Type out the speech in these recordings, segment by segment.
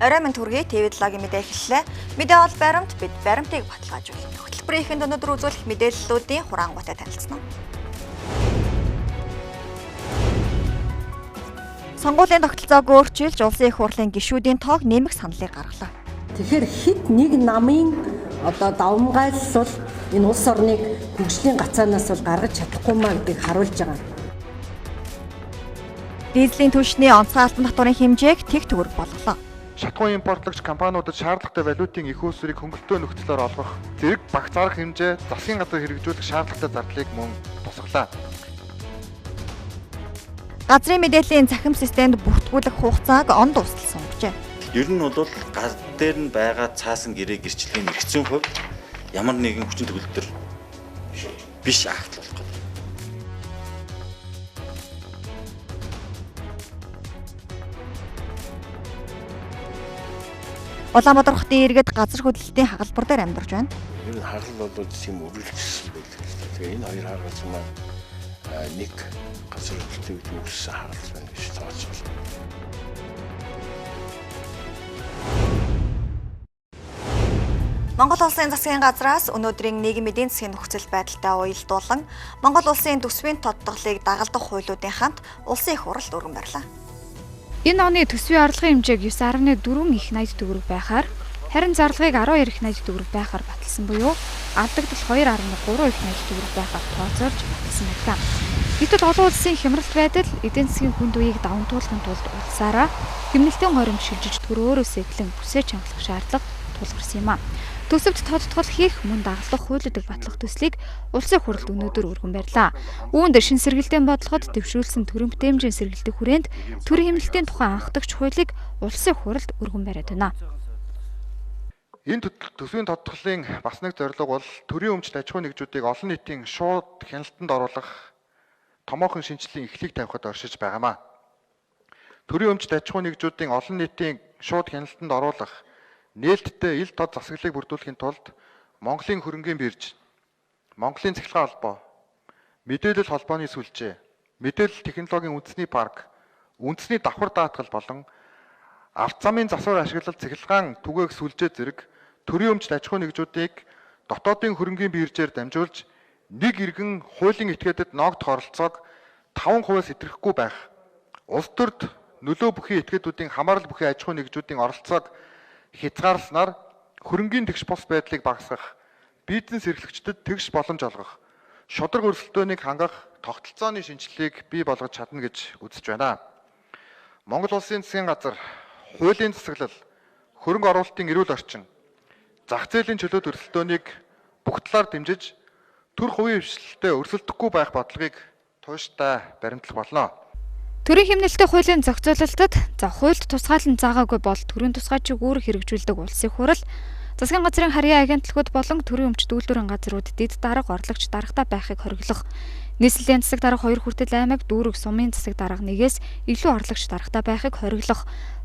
Орой минь төргий ТV7-гийн мэдээ эхэллээ. Мэдээ бол баримт бид баримтыг баталгаажуулна. Хөтөлбөрийн өнөөдөр үзүүлэх мэдээллүүдийн хураангуйтай танилцсан нь. Сонгуулийн тогтолцоог өөрчилж улсын их хурлын гишүүдийн тоог нэмэх саналыг гаргалаа. Тэгэхээр хэд нэг намын давмгайлал энэ улс орныг хөгжлийн гацаанаас бол гаргаж чадахгүй маа гэдгийг харуулж байгаа. Дизелийн түвшний онцгой албан татварын хэмжээг тэг төгрөг болголоо. Шатхуун импортлагч компаниудад шаардлагатай валютын их үүсвэрийг хөнгөлөлтөө нөхцлөөр олгох, зэрэг багц зарах хэмжээ, засгийн газар хэрэгжүүлэх шаардлагатай зардлыг мөн тусгалаа. Газрын мэдээллийн цахим системд бүртгүүлэх хугацааг он дуустал сонгожээ. Ер нь бол гар дээр нь байгаа цаасан гэрээ гэрчлэгийн нэгдсэн хувьд ямар нэгэн хүчин төгөлдөр биш акт болох гэдэг. Улаанбаатар хотын иргэд газар хөдлөлтийн хагалбар дээр амьдарч байна. Энэ хагал бол тийм үргэлжлсэн байдаг. Тэгээ энэ хоёр хагас маань нэг газар хөдлөлтийн үед үүссэн хагас байна гэж тооцоолсон. Монгол улсын засгийн газраас өнөөдрийн нийгмийн эдийн засгийн нөхцөл байдалтай уялдуулан Монгол улсын төсвийн тодтголыг дагалдах хуулиудын хамт улсын их хурлд өргөн барьлаа. Энэ оны төсвийн орлогын хэмжээг 9.4 их 80 төгрөг байхаар харин зарлагыг 12 их 80 төгрөг байхаар баталсан буюу алдагдал 2.3 их 80 төгрөг байхаар тооцоолж баталсан байлаа. Гэтэл олон улсын хямралт байдал эдийн засгийн хүнд үеийг даван туулахын тулд улсаараа хэмнэлтийн хором шилжиж төрөөрөөс эхлэн бүсээ чамлах шаардлага тулгарсан юм а. Төсөвт тодтгол хийх мөн дагалдах хуулиудыг батлах төслийг улсын хурлд өнөөдөр өргөн барьлаа. Үүнд шин сэргэлтийн бодлогод дэвшүүлсэн төрийн бүтээмжийн сэргэлтийн хүрээнд төрийн хэмнэлтийн тухай анхдагч хуулийг улсын хурлд өргөн бариад байна. Энэ төсвийн тодтголын бас нэг зорилго бол төрийн өмчт аж ахуй нэгжүүдийг олон нийтийн шууд хяналтанд оруулах томоохон шинжилгээний эхлэлийг тавихад оршиж байгаамаа. Төрийн өмчт аж ахуй нэгжүүдийн олон нийтийн шууд хяналтанд оруулах нээлттэй ил тод засаглалыг бүрдүүлэхийн тулд Монголын хөрөнгийн бирж, Монголын цахилгаан холбоо, мэдээлэл холбооны сүлжээ, мэдээлэл технологийн үндэсний парк, үндэсний давхар даатгал болон ард замын засвар ашиглалт цахилгаан түгээх сүлжээ зэрэг төрийн өмчт аж ахуй нэгжүүдийг дотоодын хөрөнгийн биржээр дамжуулж нэг иргэн хуулийн этгээдэд ногдох оролцоог 5%-аас идрэхгүй байх. Улс төрд нөлөө бүхий этгээдүүдийн хамаарал бүхий аж ахуй нэгжүүдийн оролцоог хязгаарласнаар хөрөнгийн тэгш бус байдлыг багасгах, бизнес эрхлэгчдэд тэгш боломж олгох, шударга өрсөлдөөнийг хангах тогтолцооны шинжилгээг бий болгож чадна гэж үзэж байна. Монгол улсын засгийн газар хуулийн засаглал, хөрөнгө оруулалтын эрүүл орчин, зах зээлийн чөлөөт өрсөлдөөнийг бүх талаар дэмжиж төр хувийн хвшилтэд өрсөлдөхгүй байх бодлогыг тууштай баримтлах болно. Төрийн хэмнэлтийн хуулийн зохицуулалтад хуульд тусгаалan заагаагүй бол төрийн тусгайчийг өөр хэрэгжүүлдэг улсын хурал, засгийн газрын харьяа агентлагууд болон төрийн өмчт үйлдвэрийн газрууд дэд дарга орлогч даргатай байхыг хориглох. Нийслэлийн засаг дарга 2 хүртэл аймаг дүүрэг сумын засаг дарга 1-ээс илүү орлогч даргатай байхыг хориглох.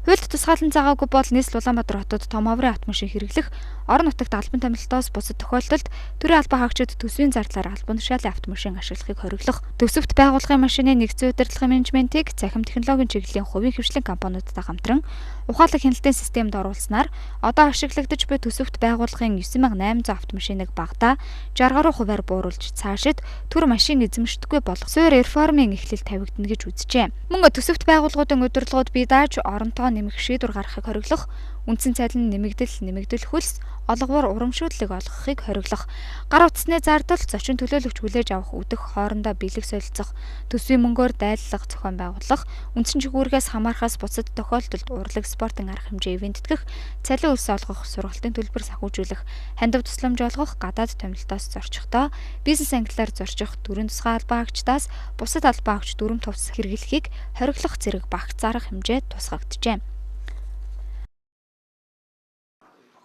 Хуульд тусгаалan заагаагүй бол нийслэл Улаанбаатар хотод том оврын автомашин хэрэглэх, орон нутагт албан томилолтоос бусад тохиолдолд төрийн албан хаагчид төсвийн зардлаар албан тушаалын автомашин ашиглахыг хориглох. Төсөвт байгууллагын машины нэгдсэн удирдлагын менежментийг цахим технологийн чиглэлийн хувийн хвшлийн компаниудтай хамтран ухаалаг хяналтын системд оруулснаар одоо ашиглагдаж буй төсөвт байгууллагын 9800 автомашиныг багадаа 60 гаруй хувиар бууруулж цаашид төр машин эзэмшдэггүй болох суурь реформын эхлэл тавигдана гэж үзжээ. Мөн төсөвт байгууллагуудын удирдлагууд бие дааж оронтоо нэмэх шийдвэр гаргахыг хориглох, үндсэн цалин нэмэгдэл хөлс олгоор урамшуудлыг олгохыг хориглох, гар утасны зардал зочин төлөөлөгч хүлээж авах үдэх хоорондоо бэлэг солилцох, төсвийн мөнгөөр дайлалга зохион байгуулах, үндсэн чигүүргээс хамаарахаас бусад тохиолдолд урлаг спортын арга хэмжээ ивэнтгэх, цалин өлс олгох, сургалтын төлбөр санхүүжүүлэх, хандив тусламж олгох, гадаад томилолтоос зорчихдоо бизнес ангиллаар зорчих, төрийн тусгай албан хаагчдаас бусад албан хаагч дүрм товс хэрэглэхийг хориглох зэрэг багц зарах хэмжээ тусгагджээ.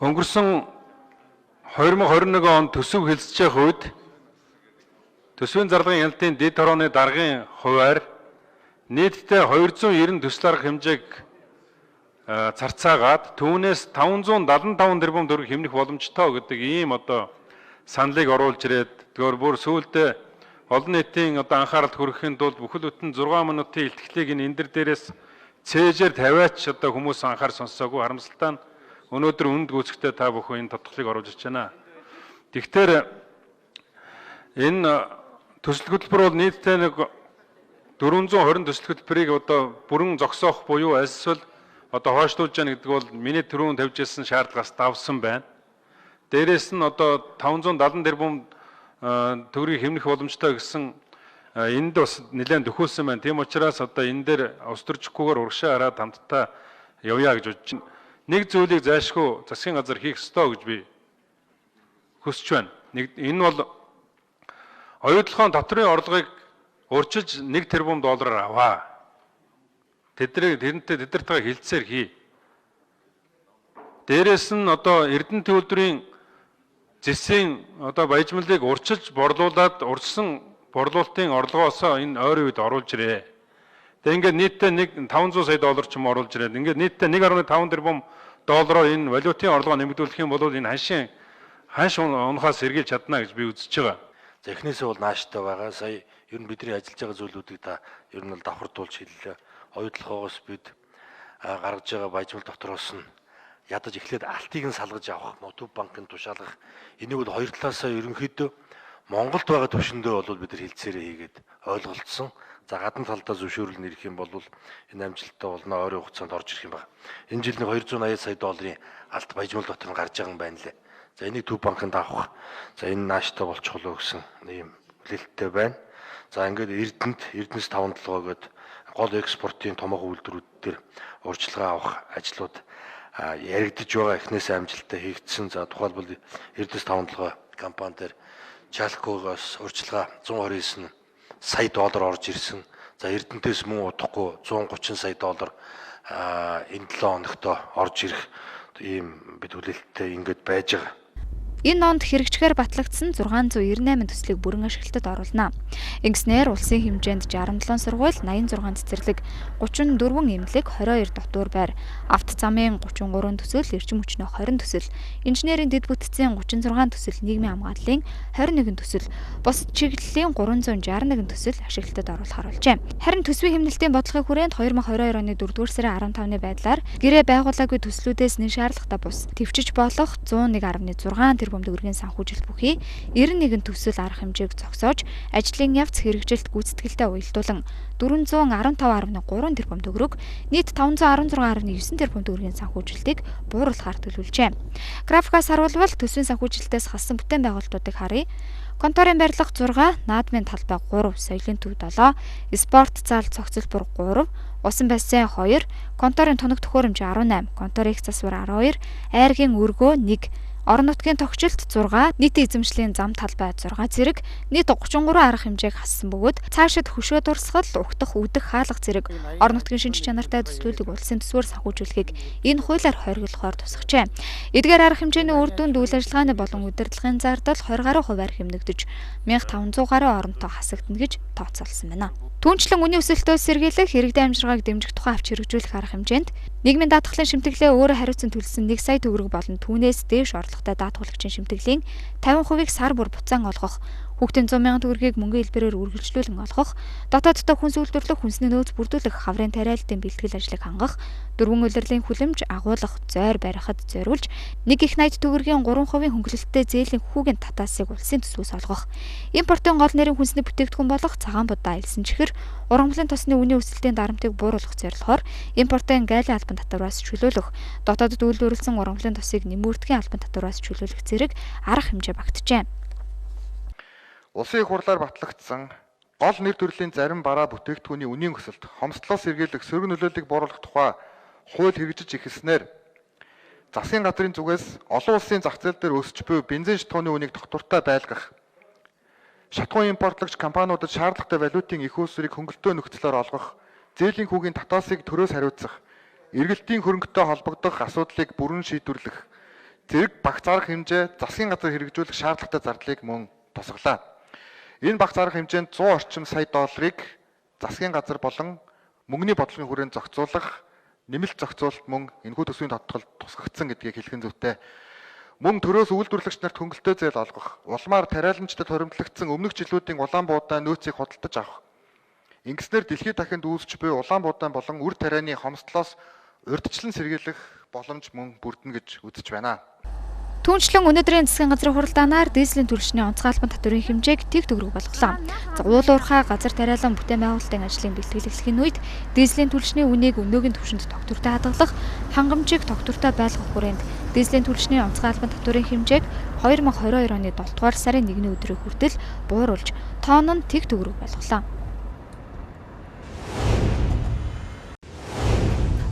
Өнгөрсөн 2021 он төсөв хэлэлцэх үед төсвийн зарлагын хяналтын дэд хорооны даргын хувиар нийтдээ 290 төсөл арга хэмжээг зарцаагаад түүнээс 575 тэрбум төгрөг хэмнэх боломжтой гэдэг ийм саналыг оруулж ирээд тэгэхээр бүр сүүлдээ олон нийтийн анхааралд хүрэхийн тулд бүхэл бүтэн 6 минутын илтгэлийг энэ дээрээс цээжээр тавиач одоо хүмүүс анхаар сонссоогүй харамсалтай нь өнөөдөр үнд гүйцэхдээ та бүхэн энэ тодтолыг оруулж ирж байна. Тэгэхээр энэ төсөл хөтөлбөр бол нийтдээ нэг 420 төсөл хөтөлбөрийг одоо бүрэн зогсоох буюу альсвал одоо хойшлуулж яана гэдэг бол миний түрүүн тавьж ирсэн шаардлагаас давсан байна. Дээрээс нь одоо 570 тэрбум төгрөгийг хэмнэх боломжтой гэсэн энд бас нэлээд төхөөлсөн байна. Тийм учраас одоо энэ дээр ус төрчихгүйгээр урагшаа хараад хамтдаа явъя гэж бодож байна. Нэг зүйлийг зайлшгүй засгийн газар хийх ёстой гэж би хүсэж байна. Энэ бол оюутлогын дотрын орлогыг урьдчилж 1 тэрбум доллараар аваа. Тэднэртэйгээ хилцээр хий. Дээрээс нь одоо Эрдэнэ төвлөрийн зэсийн одоо баяжмалыг урьдчилж борлуулад урьдчилсан борлуулалтын орлогоосоо энэ ойрын үед оруулж ирээ. Тэгээ ингээд нийтдээ 500 сая доллар ч юм оруулж ирээд ингээд нийтдээ 1.5 тэрбум доллараар энэ валютын орлогоо нэмэгдүүлэх юм бол энэ ханш унахаас сэргийлж чадна гэж би үзэж байгаа. За эхнээсээ бол нааштай байгаа. Сая ер нь бидний ажиллаж байгаа зүйлүүдийг та ер нь л давхардуулж хэллээ. Оюутлогоос бид гаргаж байгаа баяжмал дотроос нь ядаж эхлээд алтыг нь салгаж авах, Төв банкнд тушаалгах энийг бол хоёр талаасаа ерөнхийдөө Монголд байгаа төвшөндөө бол бид нар хилцээрээ хийгээд ойлголцсон. За гадна талдаа зөвшөөрөл нэрх юм бол энэ амжилттай болно, ойрын хугацаанд орж ирэх юм байна. Энэ жил нэг 280 сая долларын алт баяжмал дотор нь гарч байгаа юм байна лээ. За энийг Төв банкнд авах. За энэ нааштай болчихлоо гэсэн ийм хүлээлттэй байна. За ингээд Эрдэнэс 5-7 гээд гол экспортын томоохон үйлдвэрүүд дээр урьдчилгаа авах ажлууд яригдж байгаа, эхнээсээ амжилттай хийгдсэн. За тухайлбал Эрдэнэс 5-7 компани дээр Чалкогоос урьдчилгаа 129 сая доллар орж ирсэн. За Эрдэнэтээс мөн удахгүй 130 сая доллар энэ 7 хоногт орж ирэх ийм бид хүлээлттэй ингээд байж байгаа. Энэ онд хэрэгжихээр батлагдсан 698 төслийг бүрэн ашиглалтад оруулна. Ингэснээр улсын хэмжээнд 67 сургууль, 86 цэцэрлэг, 34 эмнэлэг, 22 дотуур байр, авто замын 33 төсөл, эрчим хүчний 20 төсөл, инженерийн дэд бүтцийн 36 төсөл, нийгмийн хамгааллын 21 төсөл, бусад чиглэлийн 361 төсөл ашиглалтад оруулахар болжээ. Харин төсвийн хэмнэлтийн бодлогын хүрээнд 2022 оны 4-р сарын 15-ны байдлаар гэрээ байгуулаагүй төслүүдээс нэг шаардлагатай бус төвчж болох 101.6 төгрөгийн санхүүжилт бүхий 91 төсөл арга хэмжээг зогсоож ажлын явц хэрэгжилт гүйцэтгэлтэй уялдуулан 415.3 тэрбум төгрөг нийт 516.9 тэрбум төгрөгийн санхүүжилтийг бууруулахаар төлөвлөжээ. Графикаас харуулбал төсвийн санхүүжилтээс халсан бүтээн байгуулалтуудыг харъя. Конторын барилга 6, наадмын талбай 3, соёлын төв 7, спорт зал цогцлбор 3, усан бассейн 2, конторын тоног төхөөрөмж 18, конторын их засвар 12, айргийн өргөө 1, орон нутгийн тогтчлт 6, нийтийн эзэмшлийн зам талбай 6 зэрэг нийт 33 арга хэмжээг хассан бөгөөд цаашид хөшөө дурсгал, угтах, үдэх, хаалга зэрэг орон нутгийн шинж чанартай төслүүдийг улсын төсвөөр санхүүжүүлэхийг энэ хуулиар хориглохоор тусгажээ. Эдгээр арга хэмжээний үр дүнд үйл ажиллагааны болон удирдлагын зардал 20 гаруй хувиар хэмнэгдэж 1500 гаруй оронтой хасагдана гэж тооцоолсон байна. Түүнчлэн үнийн өсөлтөөс сэргийлэх, иргэдийн амжиргааг дэмжих тухай авч хэрэгжүүлэх арга хэмжээнд нийгмийн даатгалын шимтгэлээ өөрөө хариуцсан төлсөн 1 сая төгрөг болон түүнээс дээш орлоготой даатгуулагчийн шимтгэлийн 50% сар бүр буцаан олгох, хүүхдийн 100 мянган төгрөгийг мөнгөн хэлбэрээр үргэлжлүүлэн олгох, дотооддоо хүнс үйлдвэрлэх, хүнсний нөөц бүрдүүлэх, хаврын тариалалтын бэлтгэл ажлыг хангах, дөрвөн улирлын хүлэмж, агуулгах, зойр барихад зориулж 1 их 80 төгрөгийн 3% хөнгөлөлттэй зээлийн хүүгийн татаасыг улсын төсвөөс олгох, импортын гол нэрийн хүнсний бүтээгдэхүүн болох цагаан будаа элсэн чихэр, ургамлын тосны үнийн өсөлтийн дарамтыг бууруулах зорилгоор импортын гайлын албан татвараас чөлөөлөх, дотоодд үйлдвэрлэсэн ургамлын тосыг нэмэгдгийн албан татвараас чөлөөлөх зэрэг арга хэмжээ багтжээ. Улсын их хурлаар батлагдсан гол нэр төрлийн зарим бараа бүтээгдэхүүний үнийн өсөлт, хомсдлоос сэргийлэх сөрөг нөлөөллийг бууруулах тухай хууль хэрэгжиж эхэлснээр засгийн газрын зүгээс олон улсын зах зээл дээр өсч буй бензин шатхууны үнийг тогтвортой байлгах, шатхуун импортлагч компаниудад шаардлагатай валютын их үүсвэрийг хөнгөлтөө нөхцлөөр олгох, зээлийн хүүгийн татаасыг төрөөс хариуцах, эргэлтийн хөрөнгөтэй холбогдох асуудлыг бүрэн шийдвэрлэх, зэрэг багц арга хэмжээ засгийн газар хэрэгжүүлэх шаардлагатай зардлыг мөн тусгалаа. Энэ багц арга хэмжээнд 100 орчим сая долларыг засгийн газар болон мөнгөний бодлогын хүрээнд зохицуулах, нэмэлт зохицуулалт мөн энэхүү төсвийн тодтолд тусгагдсан гэдгийг хэлхэн зүйтэй. Мөн төрөөс үйлдвэрлэгч нарт хөнгөлтөө зээл олгох, улмаар тариаланчдад хоримтлагдсан өмнөх жилүүдийн улаан буудаа нөөцийг худалдаж авах, Ингэснээр дэлхийд дахинд үүсч буй Улаанбуудан болон үр тарианы хомсдлоос урьдчилан сэргийлэх боломж мөн бүрдэнэ гэж үзэж байна. Түүнчлэн өнөөдрийн засгийн газрын хуралдаанаар дизелийн түлшний онцгойлбон татврын хэмжээг тэг төгрөг болголоо. Уул уурхай газар тариалан бүтээн байгуулалтын ажлын бэлтгэл эхлэхийн үед дизелийн түлшний үнийг өнөөгийн түвшинд тогтвортой хадгалах, хангамжийг тогтвортой байлгах хүрээнд дизелийн түлшний онцгойлбон татврын хэмжээг 2022 оны 7 дугаар сарын 1-ний өдрийн хүртэл бууруулж, тоон нь тэг төгрөг болголоо.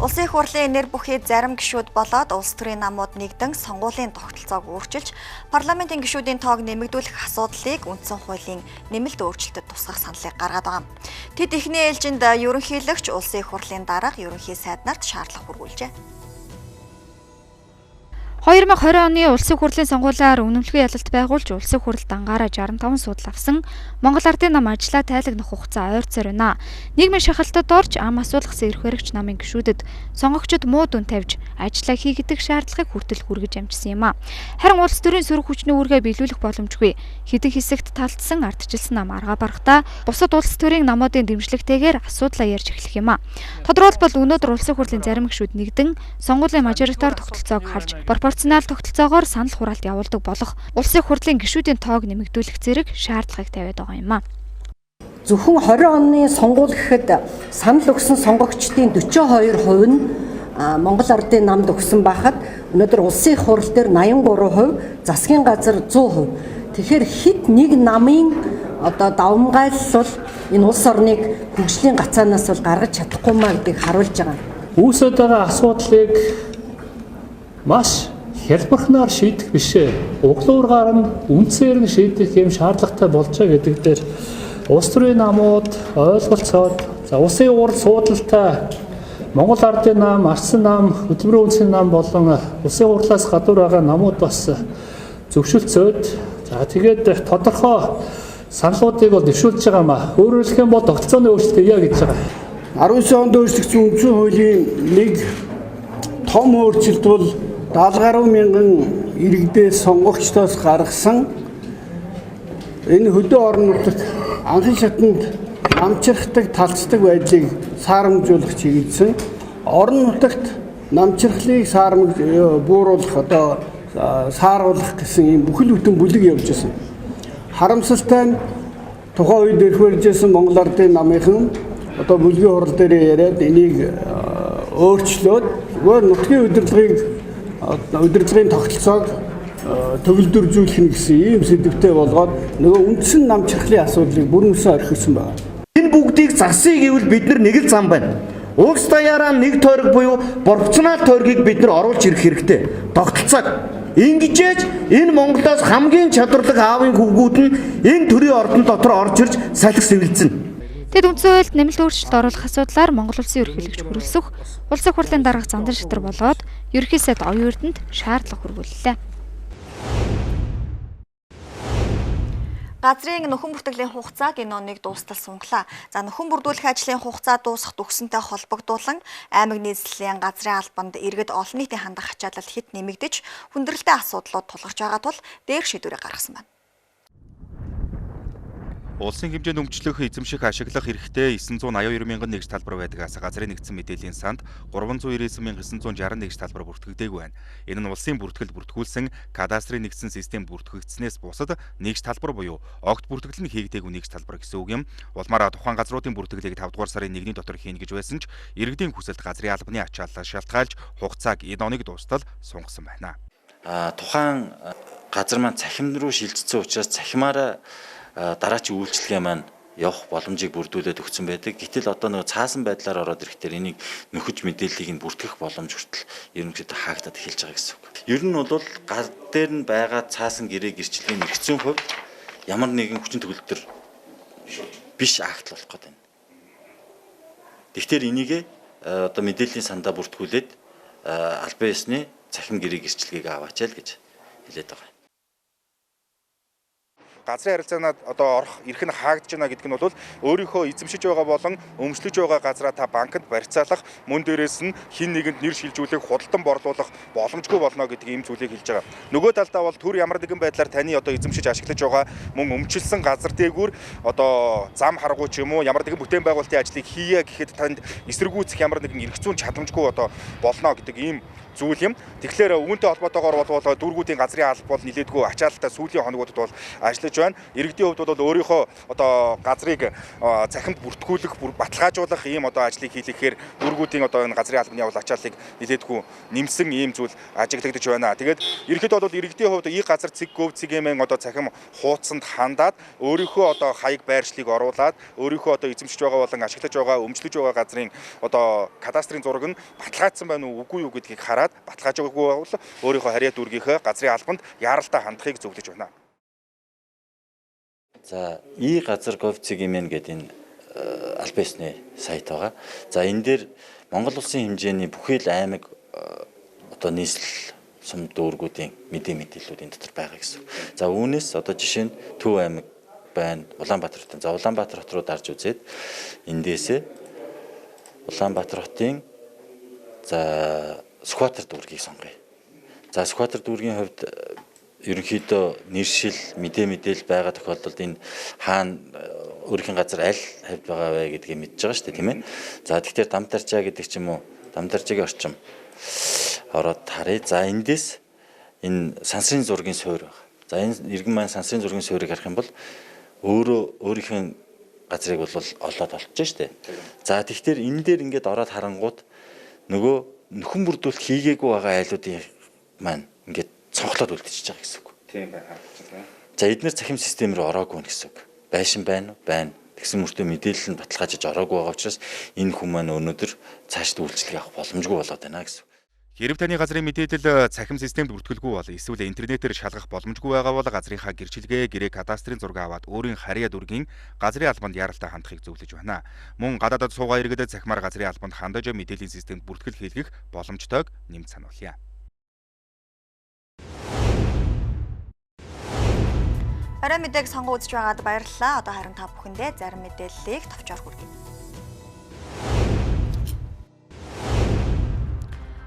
Улсын их хурлын нэр бүхий зарим гишүүд болоод улс төрийн намууд нэгдэн сонгуулийн тогтолцоог өөрчилж, парламентын гишүүдийн тоог нэмэгдүүлэх асуудлыг үндсэн хуулийн нэмэлт өөрчлөлтөд тусгах саналыг гаргаад байгаа. Тэд эхний ээлжинд ерөнхийлөгч улсын их хурлын дарга ерөнхий сайд нарт шаардлага хүргүүлжээ. 2020 оны улсын хурлын сонгуулиар үнэмлэхүйн ялалт байгуулж улсын хурал дангаараа 65 судал авсан Монгол Ардын нам ажлаа тайлагнах хугацаа ойрцоор байна. Нийгмийн шахалтад орж ам асуулгасан эрх баригч намын гишүүдэд сонгогчид муу дүн тавьж ажиллаа хийгдэх шаардлагыг хүртэл хүргэж амжсан юм а. Харин улс төрийн сөрөг хүчний үүргээ биелүүлэх боломжгүй. Хэдэн хэсэгт талтсан ардчилсан нам аргаа барахдаа бусад улс төрийн намуудын дэмжлэгтэйгээр асуудлаа ярьж эхлэх юм а. Тодорхойлбол өнөөдөр улсын хурлын зарим гишүүд нэгдэн сонгуулийн мажоритар тогтолцоог халж пропорционал тогтолцоогоор санал хураалт явуулдаг болох улсын хурлын гишүүдийн тоог нэмэгдүүлэх зэрэг шаардлагыг тавиад байгаа юм а. Зөвхөн 20 оны сонгуул гэхэд санал өгсөн сонгогчдын 42% нь Монгол Ардын намд өгсөн байхад өнөөдөр улсын их хурал дээр 83%, засгийн газар 100%. Тэгэхээр хэд нэг намын давмгайлал энэ улс орныг хөгжлийн гацаанаас бол гаргаж чадахгүй маа гэдгийг харуулж байгаа. Үүсэт байгаа асуудлыг маш хялбархнаар шийдэх бишээ. Углуургаар нь үндсээр нь шийдэх юм шаардлагатай болж байгаа гэдэг дээр улс төрийн намууд ойлголцоод улсын хурал суудалтай Монгол Ардын нам, Ардсан нам, хөтөлбөрийн үндэсний нам болон улсын хурлаас гадуур байгаа намууд бас зөвшөлтсөд тэгээд тодорхой саналуудыг бол дэвшүүлж байгаа маа. Өөрөөр хэлэх юм бол тогтолцооны өөрчлөлт хийя гэж байгаа. 19 онд өөрчлөгдсөн үндсэн хуулийн нэг том өөрчлөлт бол 70 гаруй мянган иргэдээ сонгогчдоос гаргасан энэ хөдөө орон нутагт анхан шатанд намчирхдаг, талцдаг байдлыг саарамжуулах чиглэсэн орон нутагт намчирхлыг бууруулах сааруулах гэсэн ийм бүхэл бүтэн бүлэг явж байсан. Харамсалтай нь тухайн үед эрх барьжсэн Монгол Ардын намынхан бүлгийн хурал дээр яриад энийг өөрчлөөд нутгийн удирдлагын тогтолцоог төгөлдржүүлэх нь гэсэн ийм сэдвтэй болгоод нөгөө үндсэн намчирхлын асуудлыг бүрнээсээ орхисон байна. Энэ бүгдийг засъя гэвэл бид нэг л зам байна. Улс даяараа нэг тойрог буюу пропорционал тойргийг бид оруулж ирэх хэрэгтэй. Тогтолцоог ингэжээж энэ Монголоос хамгийн чадварлаг аавын хүүгүүд нь энэ төрийн ордон дотор орж ирж салхи сэвэлзэнэ. Тэд үндсэн хуульд нэмэлт өөрчлөлт оруулах асуудлаар Монгол улсын ерөнхийлөгч хүрэлцэх улсын хурлын дарга Зандан Шатар болоод ерөнхий сайд оюун эрдэнэт шаардлага хүргүүллээ. Газрын нөхөн бүртгэлийн хугацааг энэ оныг дуустал сунглаа. За нөхөн бүрдүүлэх ажлын хугацаа дуусах төгсөнтэй холбогдуулан аймаг нийслэлийн газрын албанд иргэд олон нийтийн хандах ачаалал хэд нэмэгдэж хүндрэлтэй асуудлууд тулгарч байгаа тул дээрх шийдвэрийг гаргасан байна. Улсын хэмжээнд өмчлөх эзэмших ашиглах эрхтэй 982 мянган нэгж талбар байдгаас газрын нэгдсэн мэдээллийн санд 399,961 талбар бүртгэгдээгүй байна. Энэ нь улсын бүртгэл бүртгүүлсэн кадастрын нэгдсэн систем бүртгэгдснээс бусад нэгж талбар буюу огт бүртгэл нь хийгдээгүй нэгж талбар гэсэн үг юм. Улмаараа тухайн газруудын бүртгэлийг 5 дугаар сарын 1-ний дотор хийнэ гэж байсан ч иргэдийн хүсэлт газрын албаны ачааллаас шалтгаалж хугацааг энэ оныг дуустал сунгасан байна. Тухайн газар маань цахим руу шилжсэн учраас цахимаараа дараачийн үйлчлэгээ маань явах боломжийг бүрдүүлээд өгсөн байдаг. Гэтэл одоо нөгөө цаасан байдлаар ороод ирэхдээ энийг нөхөж мэдээллийг нь бүртгэх боломж хүртэл ерөнхийдөө хаагдаад эхэлж байгаа гэсэн үг. Ер нь бол гар дээр нь байгаа цаасан гэрээ гэрчлэгийн эргэцэн хувьд ямар нэгэн хүчин төгөлдөр биш акт болох гэдэг байна. Тэгэхээр энийг одоо мэдээллийн сандаа бүртгүүлээд албан ёсны цахим гэрээ гэрчлэгийг аваачаал гэж хэлээд байгаа. газрын харилцаанаа одоо орох эрх нь хаагдж байна гэдэг нь бол өөрийнхөө эзэмшиж байгаа болон өмчлөж байгаа газраа та банкнд барьцаалах, мөн дээрээс нь хин нэгэнд нэр шилжүүлэх, худалдан борлуулах боломжгүй болно гэдэг ийм зүйлийг хэлж байгаа. Нөгөө талдаа бол төр ямар нэгэн байдлаар таны одоо эзэмшиж ашиглаж байгаа мөн өмчлсөн газар дээгүүр одоо зам харгуу ч юм уу ямар нэгэн бүтээн байгуулалтын ажлыг хийе гэхэд танд эсэргүүцэх ямар нэгэн эрх зүйн чадамжгүй одоо болно гэдэг ийм зүйл юм. Тэгэхээр үүнтэй холбоотойгоор бол дүүргүүдийн газрын алба бол нилээдгүй ачаалттай сүүлийн хоногудад бол ажиллаж байна. Иргэдийн хувьд бол өөрийнхөө одоо газрыг цахимд бүртгүүлэх, баталгаажуулах ийм одоо ажлыг хийлгэхээр дүүргүүдийн одоо энэ газрын албаны явуул ачаалтыг нилээдгүй нэмсэн ийм зүйл ажиглагдаж байна. Тэгээд ерхэд бол иргэдийн хувьд и газар цэг гөв цэгэмэн одоо цахим хуудсанд хандаад өөрийнхөө одоо хаяг байршлыг оруулаад өөрийнхөө одоо эзэмшиж байгаа болон ашиглаж байгаа, өмчлөж байгаа газрын одоо кадастрын зураг нь баталгаажсан байна уу үгүй юу гэдгийг хараад баталгаажаагүй бол өөрийнхөө харьяа дүүргийнхээ газрын албанд яаралтай хандахыг зөвлөж байна. За и газар гов цэгэмэн гэдэг энэ албан ёсны сайт байгаа. За энэ дээр Монгол улсын хэмжээний бүхий л аймаг одоо нийслэл сум дүүргүүдийн мэдээллүүд энэ дотор байгаа гэсэн. За үүнээс одоо жишээ нь Төв аймаг байна, Улаанбаатар хотын. За Улаанбаатар хот руу дарж үзээд эндээсээ Улаанбаатар хотын за Сүхбаатар дүүргийг сонгоё. За Сүхбаатар дүүргийн хувьд ерөнхийдөө нэршил мэдээлэл байгаа тохиолдолд энэ хаана өөрийнх нь газар аль хавьд байгаа вэ гэдгийг мэдж байгаа шүү дээ, тийм ээ. За тэгэхээр Дамтарчаа гэдэг ч юм уу, Дамтарчаагийн орчим ороод харъя. За эндээс энэ сансрын зургийн суурь байна. За энэ иргэн маань сансрын зургийн суурийг харах юм бол өөрийнх нь газрыг бол олоод олчихж шүү дээ. За тэгэхээр энэ дээр ингээд ороод харангууд нөгөө нөхөн бүрдүүлэлт хийгээгүй байгаа айлуудын маань ингээд цонхлоод үлдчихэж байгаа гэсэн үг. Тийм байна. За эдгээр цахим систем рүү ороогүй гэсэн үг. Байшин байна уу? Байна. Тэгсэн мөртөө мэдээлэл нь баталгаажиж ороогүй байгаа учраас энэ хүмүүс маань өнөөдөр цаашд үйлчлэг авах боломжгүй болоод байна гэсэн үг. Хэрв таны газрын мэдээлэл цахим системд бүртгэлгүй бол эсвэл интернетээр шалгах боломжгүй байгаа бол газрынхаа гэрчилгээ, гэрээ кадастрын зураг аваад өөрийн харьяа дүүргийн газрын албанд яаралтай хандахыг зөвлөж байна. Мөн гадаадд суугаа иргэдэд цахимаар газрын албанд хандаж мэдээллийн системд бүртгэл хийлгэх боломжтойг нэмж сануулъя. Орой мэдээг сонгон үзэж байгаад баярлалаа. Одоо харин та бүхэндээ зарим мэдээллийг товчоор хүргэе.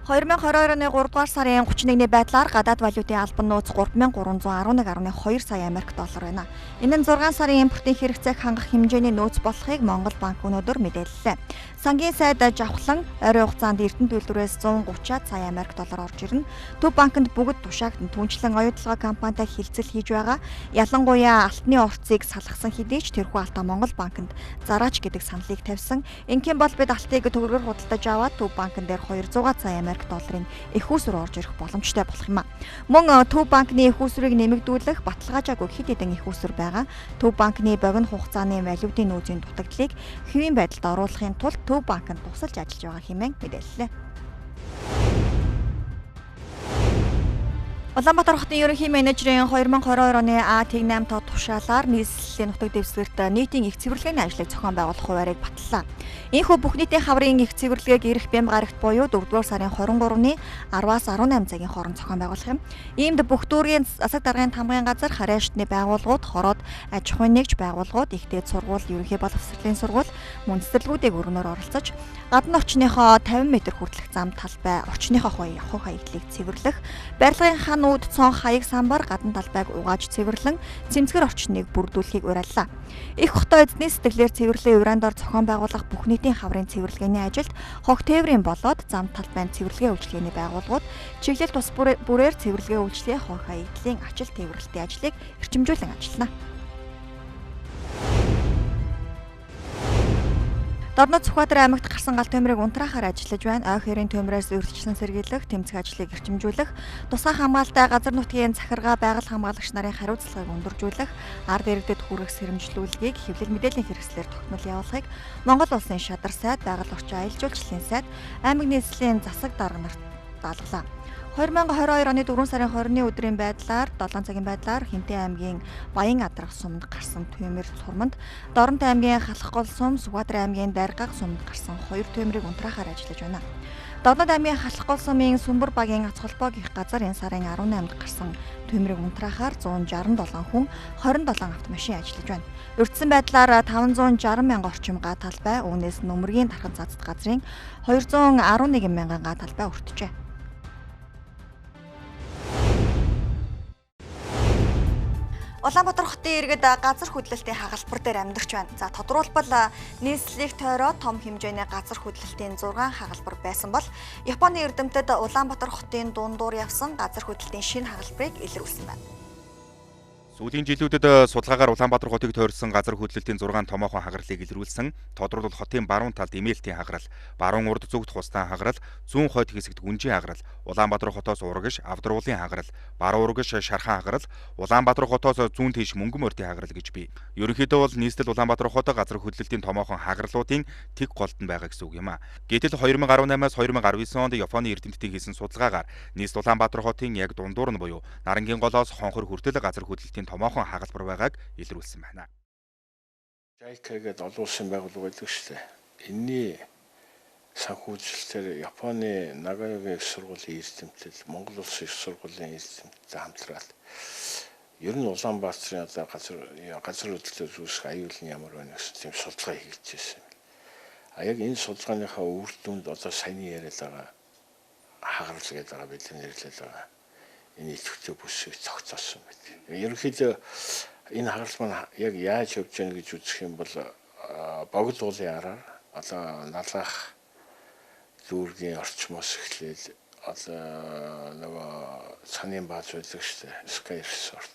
2022 оны 3 дугаар сарын 31-ний байдлаар гадаад валютын албан нууц 3311.2 сая Америк доллар байна. Энэ нь 6 сарын импортын хэрэгцээг хангах хэмжээний нөөц болохыг Монгол банк өнөөдөр мэдээллээ. Сангийн сайд жавхлан ойрын хугацаанд Эрдэнэ төлбөрөөс 130 сая Америк доллар орж ирнэ. Төв банкнд бүгд тушаагдсан түнчлэн оюутлага компанитай хилцэл хийж байгаа. Ялангуяа алтны уртцыг салгасан хэдий ч тэрхүү алтаа Монгол банкнд зараач гэдэг саналыг тавьсан. Ингийн бол бид алтыг төгрөгөөр худалдаж аваад Төв банкн дээр 200 сая Америк долларын их усүр орж ирэх боломжтой болох юм а. Мөн Төв банкны их усүрийг нэмэгдүүлэх баталгаажаагүй хэд хэдэн их усүр байгаа. Төв банкны богино хугацааны валютын нөөцийн дутагдлыг хэвийн байдалд оруулахын тулд Төв банкнд тусалж ажиллаж байгаа хэмээн мэдээллээ. Улаанбаатар хотын ерөнхий менежерийн 2022 оны А-8 тоо тушаалаар нийслэлийн нутаг дэвсгэрт нийтийн их цэвэрлэгээний ажлыг зохион байгуулах хуваарийг батллаа. Ийхүү бүх нийтийн хаврын их цэвэрлэгээг ирэх бям гарагт буюу 4-р сарын 23-ны 10-аас 18 цагийн хооронд зохион байгуулах юм. Иймд бүх дүүргийн засаг даргын тамгын газар, харьяа шатны байгууллагууд, хороод аж ахуйн нэгж байгууллагууд, их дээд сургууль, ерөнхий боловсролын сургууль, мөн цэцэрлэгүүдийг өргөнөөр оролцож, гадны орчныхоо 50 м хүртэлх зам талбай, орчныхоо хувь хаяглалыг цэвэрлэх, барилгын ханууд, цон хаяг самбар, гадна талбайг угааж цэвэрлэн, цэмцгэр орчныг бүрдүүлэхийг уриаллаа. Их хотоо эзний сэтгэлээр цэвэрлэлийн урандор зохион байгуулах бүх нийтийн хаврын цэвэрлэгээний ажилд хог тээврийн болоод зам талбайн цэвэрлэгээ үйлчилгээний байгууллагууд чиглэл тус бүрээр цэвэрлэгээ үйлчилгээ хог хаягдлын ачил тээвэрлэлтийн ажлыг эрчимжүүлэн ажиллана. Дорнод Сүхбаатар аймагт гарсан гал төмрийг унтраахаар ажиллаж байна. Ойх хэрийн төмрөөс урьдчилан сэргийлэх, тэмцэх ажлыг эрчимжүүлэх, тусгай хамгаалалтай газар нутгийн захиргаа байгаль хамгаалагч нарын хариуцлагыг өндөржүүлэх, ард иргэдэд хүрэх сэрэмжлүүлгийг хэвлэл мэдээллийн хэрэгслээр тогтмол явуулахыг Монгол улсын шадар сайд, байгаль орчин аялал жуулчлалын сайд, аймаг нийслэлийн засаг дарга нарт даалгалаа. 2022 оны 4 сарын 20-ны өдрийн байдлаар 7 цагийн байдлаар Хинтээ аймгийн Баян Адрах суманд гарсан түймэр сурманд Доронт аймгийн Халахгол сум, Сүхбаатар аймгийн Даргаг суманд гарсан 2 түймрийг унтраахаар ажиллаж байна. Доднод аймгийн Халахгол сумын Сүмбэр багийн ац холбоогийн газар энэ сарын 18-нд гарсан түймрийг унтраахаар 167 хүн 27 автомашин ажиллаж байна. Урьдчилан байдлаар 560 мянга орчим га талбай, үүнээс нөмргийн тархан цацд газрын 211 мянган га талбай өртжээ. Улаанбаатар хотын иргэд газар хөдлөлтийн хагалбар дээр амьдарч байна. За тодорхойлбол нийслэлийг тойроод том хэмжээний газар хөдлөлтийн 6 хагалбар байсан бол Японы эрдэмтэд Улаанбаатар хотын дундуур явсан газар хөдлөлтийн шинэ хагалбарыг илрүүлсэн байна. Сүүлийн жилүүдэд судалгаагаар Улаанбаатар хотыг тойрсон газар хөдлөлтийн 6 томоохон хагаралыг илрүүлсэн. Тодорхойлбол хотын баруун талд Эмээлтийн хагарал, баруун урд зүгт Хустан хагарал, зүүн хойд хэсэгт Гүнжийн хагарал, Улаанбаатар хотоос урагш Авдруулын хагарал, баруун урагш Шархан хагарал, Улаанбаатар хотоос зүүн тийш Мөнгөмөртийн хагарал гэж бий. Ерөнхийдөө бол нийслэл Улаанбаатар хот газар хөдлөлтийн томоохон хагаралуудын тэг голдон байгаа гэсэн үг юм а. Гэтэл 2018-аас 2019 онд Японы эрдэмтдийн хийсэн судалгаагаар нийслэл Улаанбаатар хотын яг дундуур нь буюу Нарангийн голоос Хонхор хүртэл газар хөдлөлтийн томоохон хагалбар байгааг илрүүлсэн байна. JICA гэдэг олон улсын байгууллага байдаг шүү дээ. Энэний санхүүжилтээр Японы Нагаягийн их сургуулийн эрдэмтэд, Монгол улсын их сургуулийн эрдэмтэд хамтраад ер нь Улаанбаатарын одоо газар хөдлөлтөөр үүсэх аюулын ямар байна гэсэн тийм судалгаа хийж байсан. Яг энэ судалгааныхаа үр дүнд одоо саяны яриад байгаа хагарал гэдэг байгаа бидний нэрлээд байгаа. Энэ идэвхтэй бүсийг цогцоосон байдаг. Ерөнхийдөө энэ хагарал маань яг яаж явж байна гэж үзэх юм бол богд уулын араар одоо налах дүүргийн орчмоос эхлээд одоо нөгөө цанын бааз байдаг шүү дээ. Sky Resort.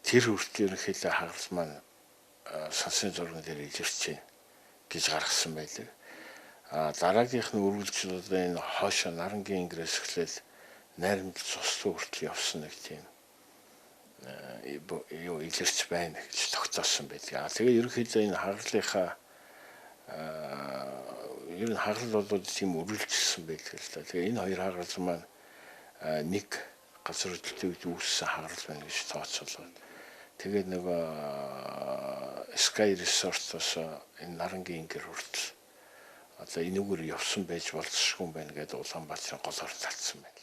Тэр хүртэл ерөнхийдөө хагарал маань сонсын зурган дээр илэрч байна гэж гаргасан байдаг. Дараагийнх нь үргэлжлүүлээд энэ хоошо Нарангийн ингээс эхлээд найрамд цус хүртэл явсан нэг тийм юу илэрч байна гэж тогтоосон байдаг. Тэгээ ерөнхийдөө энэ хагаллынхаа ер нь хагалл бол тийм үргэлжилсэн байдаг л да. Тэгээ энэ хоёр хагалл маань нэг газар хөдлөлтөд үүссэн хагалл байна гэж тооцоолоод тэгээд нөгөө Sky Resort-оос энэ Нарангийн ингэр хүртэл одоо энэгээр явсан байж болзошгүй байна гэдэг Улаанбаатарын голоор татсан байна.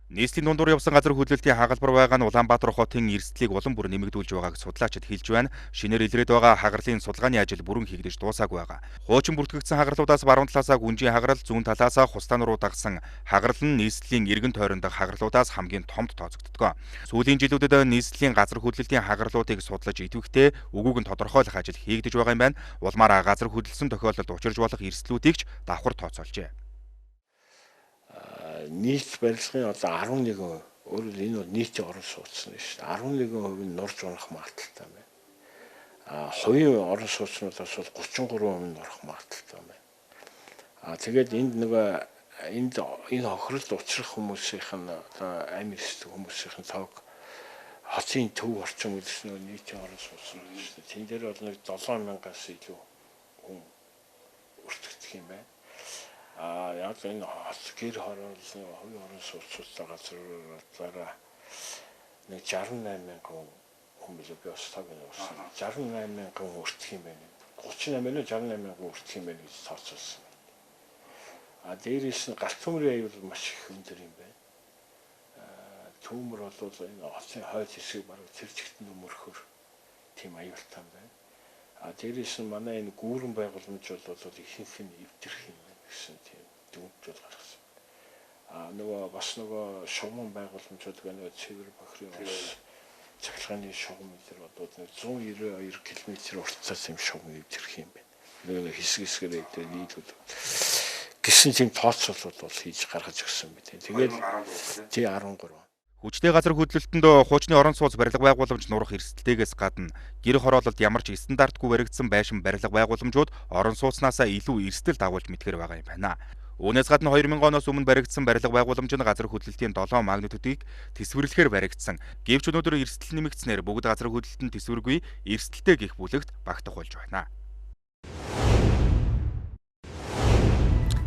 Нийслэлийн дундуур явсан газар хөдлөлтийн хагалбар байгаа нь Улаанбаатар хотын эрсдлийг улам бүр нэмэгдүүлж байгааг судлаачид хэлж байна. Шинээр илрээд байгаа хагарлын судалгааны ажил бүрэн хийгдэж дуусаагүй байгаа. Хуучин бүртгэгдсэн хагаралуудаас баруун талаасаа Гүнжийн хагарал, зүүн талаасаа Хустан руу дагсан хагарал нь нийслэлийн эргэн тойронд хагаралуудаас хамгийн томд тооцогддог. Сүүлийн жилүүдэд нийслэлийн газар хөдлөлтийн хагаралуудыг судлаж идэвхтэй өгүүг нь тодорхойлох ажил хийгдэж байгаа юм байна. Улмаар газар хөдлөлсөн тохиолдолд учирж болох эрсдлүүдийг ч давхар тооцоолжээ. Нийт барилгын одоо 11%, өөрөөр энэ бол нийтийн орон сууцны шүү дээ. 11% нь нурж унах магадaltaй байна. Хувийн орон сууцнуудаас бол 33% нь орох магадaltaй байна. Тэгээд энд нөгөө энэ хохиролд учрах хүмүүсийнх нь одоо амир эсдэг хүмүүсийнх нь тоог хотын төв орчин гэдэг нь нийтийн орон сууцны шүү дээ. Тэн дээр бол нэг 7000-аас илүү хүн өртөгдөх юм байна. Яг энэ гэр хорооллын хувийн орон сууцтай газруудаараа нэг 68,000 хүн билүү би бас таг нуусан. 68,000 хүн өртөх юм байна. 38,000 68,000 хүн өртөх юм байна гэж тооцоолсон. Дээрээс нь галт төмрийн аюул маш их өндөр юм байна. Төмөр бол энэ хотын хойд хэсгийг бараг тэр чигтэн өмөрхөр тийм аюултай байна. Дээрээс нь манай энэ гүүрэн байгууламж бол ихэнх нь эвдэрх юм гэсэн тийм дүгнэлт гаргасан. Нөгөө бас нөгөө шугам байгууламжууд нөгөө цэвэр бохрын цахилгааны шугам дээр одоо 192 км уртцаас юм шугам эвдэрх юм байна. Нөгөө хэсэг хэсгээр дээр нийлүүд гэсэн тийм тооцоололт бол хийж гаргаж өгсөн мэт. Тэгээд тий 13. Хүчтэй газар хөдлөлтөнд хуучны орон сууц барилга байгууламж нурах эрсдэлтэйгээс гадна гэр хороололд ямар ч стандартгүй баригдсан байшин барилга байгууламжууд орон сууцнаасаа илүү эрсдэл дагуулж мэдгэр байгаа юм байна. Үүнээс гадна 2000 оноос өмнө баригдсан барилга байгууламж нь газар хөдлөлтийн 7 магнитудыг тэсвэрлэхээр баригдсан. Гэвч өнөөдөр эрсдэл нэмэгдснээр бүгд газар хөдлөлтөнд тэсвэргүй эрсдэлтэй гих бүлэгт багтах болж байна.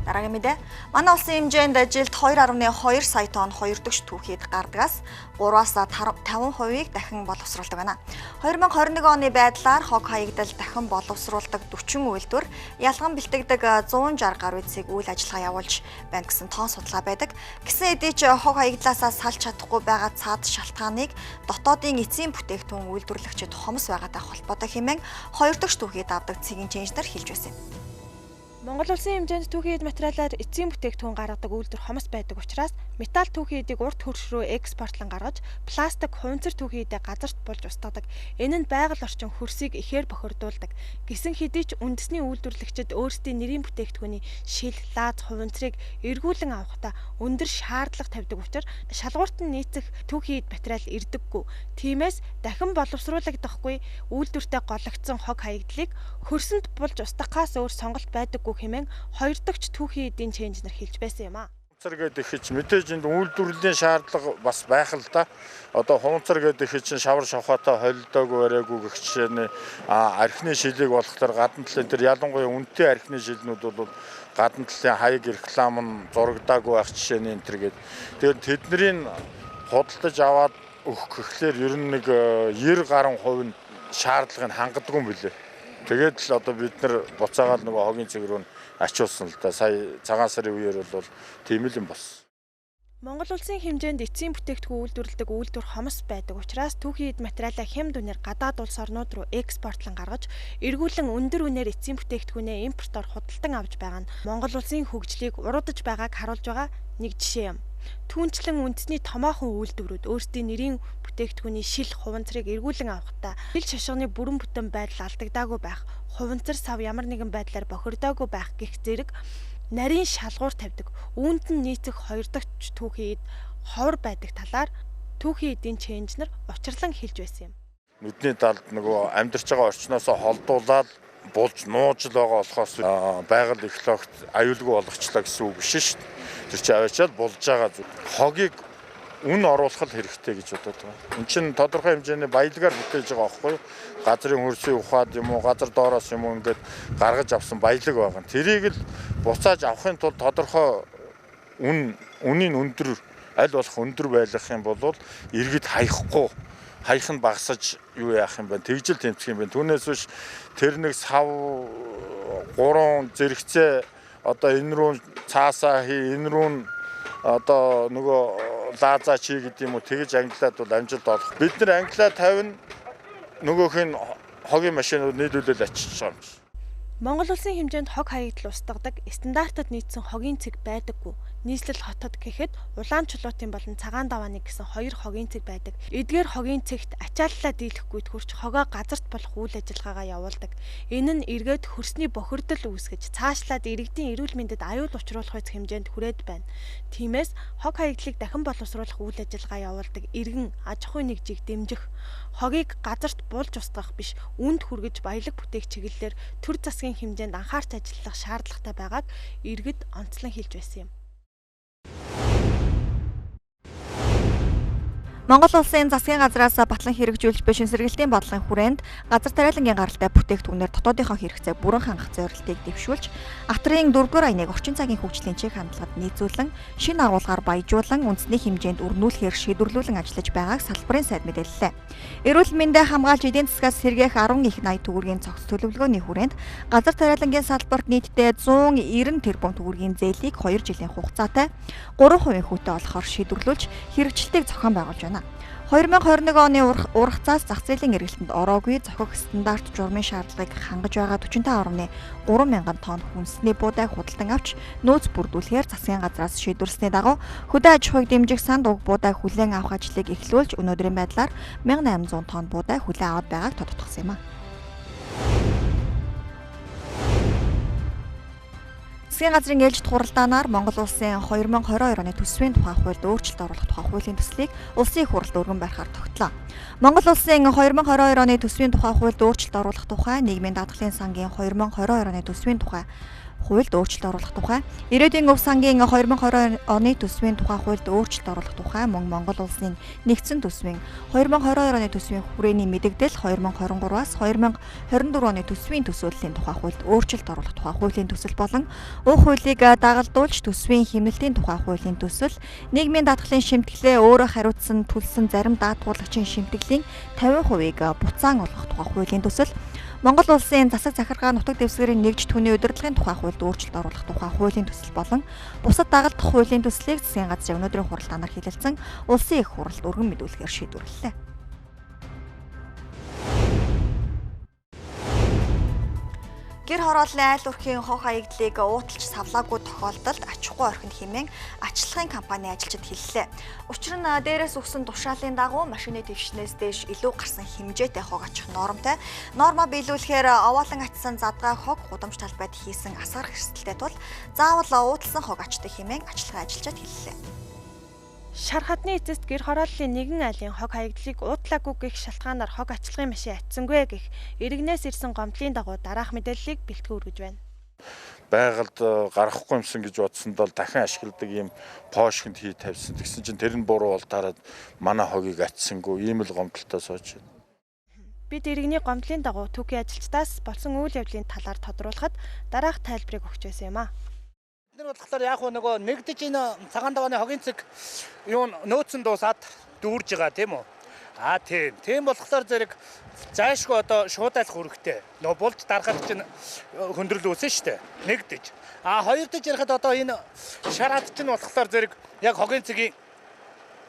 Дараагийн мэдээ. Манай улсын хэмжээнд жилд 2.2 сая тонн хоёрдогч түүхийд гардагаас 3-аас 50%-ийг дахин боловсруулдаг байна. 2021 оны байдлаар хог хаягдал дахин боловсруулдаг 40 үйлдвэр ялган бэлтгэдэг 160 гаруй цэг үйл ажиллагаа явуулж байна гэсэн тоон судалгаа байдаг. Гэсэн хэдий ч хог хаягдлаасаа салж чадахгүй байгаа цаад шалтгааныг дотоодын эцсийн бүтээгдэхүүн үйлдвэрлэгчид хомс байгаатай холбоотой хэмээн хоёрдогч түүхийд авдаг цэгийн инженер хэлж байсан юм. Монгол улсын хэмжээнд түүхийд материалаар эцсийн бүтээгдэхүүн гаргадаг үйлдвэр хомс байдаг учраас металл түүхийдийг урт хөрш рүү экспортлон гаргаж пластик хуванцар түүхийдээ газарт болж устгадаг. Энэ нь байгаль орчин хөрсийг ихээр бохирдуулдаг. Гэсэн хэдий ч үндэсний үйлдвэрлэгчид өөрсдийн нэрийн бүтээгдэхүүний шил, лааз, хуванцрыг эргүүлэн авахдаа өндөр шаардлага тавьдаг учраас шалгуурт нь нийцэх түүхийд материал ирдэггүй. Тиймээс дахин боловсруулагдахгүй үйлдвэртэй гологдсон хог хаягдлыг хөрсөнд болж устгахаас өөр сонголт байдаггүй хэмээн хоёрдогч түүхийн эдийн инженер хэлж байсан юм а. Хуванцар гэдэг ихэж мэдээж энд үйлдвэрлэлийн шаардлага бас байх л да. Одоо хуванцар гэдэг ихэж шавар шавхаатай холилдоогүй бариагүй гэх жишээний архины шилийг болохоор гадна талын тэр ялангуяа үнэтэй архины шилнүүд бол гадна талын хаяг реклам нь зурагдаагүй байх жишээний энэ төр гээд. Тэгээд тэднийг худалдаж аваад өгөх гэхлээр ер нь нэг 90 гаруй хувь нь шаардлагыг хангадаггүй юм билээ. Тэгээд л одоо бид нар буцаагаад нөгөө хогийн цэг рүү ачуулсан л да. Сая цагаан сарын үеэр бол тийм л юм болсон. Монгол улсын хэмжээнд эцсийн бүтээгдэхүүн үйлдвэрлэдэг үйлдвэр хомс байдаг учраас түүхийд материалаа хямд үнээр гадаад улс орнууд руу экспортлон гаргаж эргүүлэн өндөр үнээр эцсийн бүтээгдэхүүнээ импортоор худалдан авч байгаа нь Монгол улсын хөгжлийг уруудаж байгааг харуулж байгаа нэг жишээ юм. Түүнчлэн үндэсний томоохон үйлдвэрүүд өөрсдийн нэрийн бүтээгдэхүүний шил, хуванцрыг эргүүлэн авахдаа шил шашганы бүрэн бүтэн байдал алдагдаагүй байх, хуванцар сав ямар нэгэн байдлаар бохирдоогүй байх гэх зэрэг нарийн шалгуур тавьдаг. Үүнд нь нийцэх хоёрдогч түүхийд ховор байдаг талаар түүхийн эдийн инженер учирлан хэлж байсан юм. Нүдний талд нөгөө амьдарч байгаа орчноосоо холдуулаад булж нууж л байгаа болохоос байгаль экологт аюулгүй болгочлаа гэсэн үг биш шүү дээ. Тэр чинь аваачаад булж байгаа зүг. Хогийг үн оруулах хэрэгтэй гэж бодоод байгаа. Энд чинь тодорхой хэмжээний баялагаар бүтээж байгаа байхгүй юу? Газрын хөрсийн ухаад юм уу, газар доороос юм уу ингээд гаргаж авсан баялаг байгаа. Тэрийг л буцааж авахын тулд тодорхой үнийн өндөр аль болох өндөр байлгах юм бол иргэд хаяхгүй хаях нь багасаж юу яах юм бэ? Тэгжил тэмцэх юм бэ? Түүнээс биш тэр нэг сав 3 зэрэгцээ одоо энэ рүү цаасаа хий, энэ рүү одоо нөгөө лаазаа чи гэдэг юм уу тэгж англиад бол амжилт олох. Бид нар англиад тавина нөгөөх нь хогийн машинууд нийлүүлэл ачиж байгаа юм чи. Монгол улсын хэмжээнд хог хаягдал устгадаг стандартад нийцсэн хогийн цэг байдаггүй. Нийслэл хотод гэхэд улаан чулуутын болон цагаан давааны гэсэн хоёр хогийн цэг байдаг. Эдгээр хогийн цэгт ачааллаа дийлэхгүйд хүрч хогоо газарт болох үйл ажиллагаагаа явуулдаг. Энэ нь эргээд хөрсний бохирдол үүсгэж цаашлаад иргэдийн эрүүл мэндэд аюул учруулах хэмжээнд хүрээд байна. Тиймээс хог хаягдлыг дахин боловсруулах үйл ажиллагаа явуулдаг иргэн аж ахуйн нэгжийг дэмжих, хогийг газарт булж устгах биш үнд хүргэж баялаг бүтээх чиглэлээр төр засгийн хэмжээнд анхаарч ажиллах шаардлагатай байгааг иргэд онцлон хэлж байсан юм. Монгол улсын засгийн газраас батлан хэрэгжүүлж буй шинсэргэлтийн бодлогын хүрээнд газар тариалангийн гаралтай бүтээгдэхүүнээр дотоодынхоо хэрэгцээ бүрэн хангах зорилтыг дэвшүүлж, Ахтрын 4-р аяныг орчин цагийн хөгжлийн чиг хандлагад нийцүүлэн, шинэ агуулгаар баяжуулан, үндэсний хэмжээнд өрнүүлэхээр шийдвэрлүүлэн ажиллаж байгааг салбарын сайд мэдээллээ. Эрүүл мэндэ хамгаалж эдийн засгаас сэргээх 10 их 80 төгрөгийн цогц төлөвлөгөөний хүрээнд газар тариалангийн салбарт нийтдээ 190 тэрбум төгрөгийн зээлийг 2 жилийн хугацаатай 3% хүүтэй олохоор шийдвэрлүүлж, хэрэгжилтийг зохион байгуулж байна. 2021 оны ургацаас зах зээлийн эргэлтэнд ороогүй зохих стандарт журмын шаардлагыг хангаж байгаа 45.3 мянган тонн хүнсний буудай худалдан авч нөөц бүрдүүлэхээр засгийн газраас шийдвэрлсэний дагуу хөдөө аж ахуйг дэмжих санд уг буудай хүлээн авах ажлыг эхлүүлж өнөөдрийн байдлаар 1800 тонн буудай хүлээн аваад байгааг тодотгосон юм а. Засгийн газрын ээлжид хуралдаанаар Монгол улсын 2022 оны төсвийн тухай хуульд өөрчлөлт оруулах тухай хуулийн төслийг улсын их хурлд өргөн барихаар тогтлоо. Монгол улсын 2022 оны төсвийн тухай хуульд өөрчлөлт оруулах тухай нийгмийн даатгалын сангийн 2022 оны төсвийн тухай хуульд өөрчлөлт оруулах тухай, ирээдүйн өв сангийн 2020 оны төсвийн тухай хуульд өөрчлөлт оруулах тухай, мөн Монгол улсын нэгдсэн төсвийн 2022 оны төсвийн хүрээний мэдэгдэл 2023-аас 2024 оны төсвийн төсөөллийн тухай хуульд өөрчлөлт оруулах тухай хуулийн төсөл болон уг хуулийг дагалдуулж төсвийн хэмнэлтийн тухай хуулийн төсөл, нийгмийн даатгалын шимтгэлээ өөрөө хариуцсан төлсөн зарим даатгуулагчийн шимтгэлийн 50%-ийг буцаан олгох тухай хуулийн төсөл, Монгол улсын засаг захиргаа нутаг дэвсгэрийн нэгж түүний удирдлагын тухай хуульд өөрчлөлт оруулах тухай хуулийн төсөл болон бусад дагалдах хуулийн төслийг засгийн газрын өнөөдрийн хуралдаанаар хэлэлцэн улсын их хурлд өргөн мэдүүлэхээр шийдвэрлэлээ. Гэр хорооллын айл өрхийн хог хаягдлыг уутлж савлаагүй тохиолдолд аж ахуй орхинд хэмээн ачлахын компани ажилчид хэллээ. Учир нь дээрээс өгсөн тушаалын дагуу машины твшнээс дээш илүү гарсан хэмжээтэй хог ачих нормтой. Нормоо биелүүлэхээр овоолон ачсан задгай хог гудамж талбайд хийсэн асар хэрсэлтэй тул заавал уутлсан хог ачдаг хэмээн ачлахын ажилчид хэллээ. Шар хадны эцэст гэр хорооллын нэгэн айлын хог хаягдлыг уутлаагүй гэх шалтгаанаар хог ачлагын машин атсангүй гэх иргэнээс ирсэн гомдлын дагуу дараах мэдээллийг бэлтгэн өргөж байна. Байгальд гарахгүй юмсан гэж бодсонд бол дахин ашигладаг ийм пошконд хий тавьсан. Тэгсэн чинь тэр нь буруу болтаараад манай хогийг атсангүй ийм л гомдолтой сууж байна. Бид иргэний гомдлын дагуу түүхийн ажилчдаас болсон үйл явдлын талаар тодруулахад дараах тайлбарыг өгч байсан юм а. Бид нар болохоор яг нөгөө нэгдэж энэ цагаан давааны хогийн цэг юу нөөцөн дуусаад дүүрж байгаа тийм үү? Тийм болохоор зэрэг зайшгүй одоо шуудайлах үүрэгтэй. Нөгөө булж дарахад чинь хөндрөл үүсэн шүү дээ. Нэгдэж. Хоёр дэж ярихад одоо энэ шараад чинь болохоор зэрэг яг хогийн цэгийн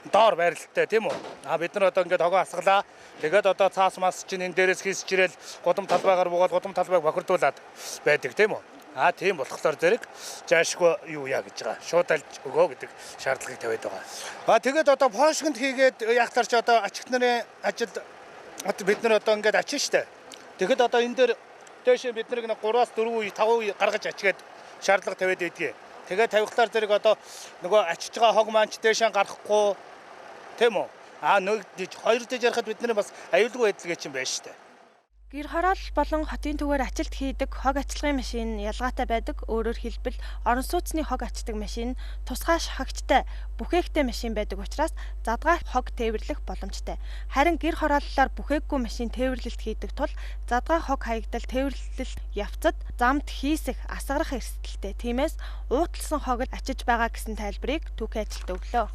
доор байралтай тийм үү? Бид нар одоо ингээд хогоо асгалаа. Тэгээд одоо цаас мас чинь энэ дээрээс хийсч ирэл гудам талбайгаар буугаад гудам талбайг бохирдуулаад байдаг тийм үү? Тийм болохоор зэрэг заашгүй юу яа гэж байгаа. Шуудалж өгөө гэдэг шаардлагыг тавиад байгаа. Тэгээд одоо пошконд хийгээд яахтар ч одоо ачигт нарын ажил бид нар одоо ингээд ачин штэ. Тэгэхэд одоо энэ дээр дээш бид нар 3-аас 4 үе 5 үе гаргаж ачигээд шаардлага тавиад байдгийг. Тэгээд тавихлаар зэрэг одоо нөгөө ачиж байгаа хог маань ч дээшээ гарахгүй тийм үү? Нэг хоёр дэж ярахад бидний бас аюулгүй байдал гэж юм байна штэ. Гэр хороол болон хотын түгээр ажилт хийдэг хог ачлагын машин ялгаатай байдаг. Өөрөөр хэлбэл орон сууцны хог ачдаг машин тусгай шахагчтай бүхээгтэй машин байдаг учраас задгай хог тээвэрлэх боломжтой. Харин гэр хорооллоор бүхээггүй машин тээвэрлэлт хийдэг тул задгай хог хаягдал тээвэрлэлт явцад замд хийсэх асгарах эрсдэлтэй. Тиймээс уутлсан хог ачиж байгаа гэсэн тайлбарыг түүхийн ажилд өглөө.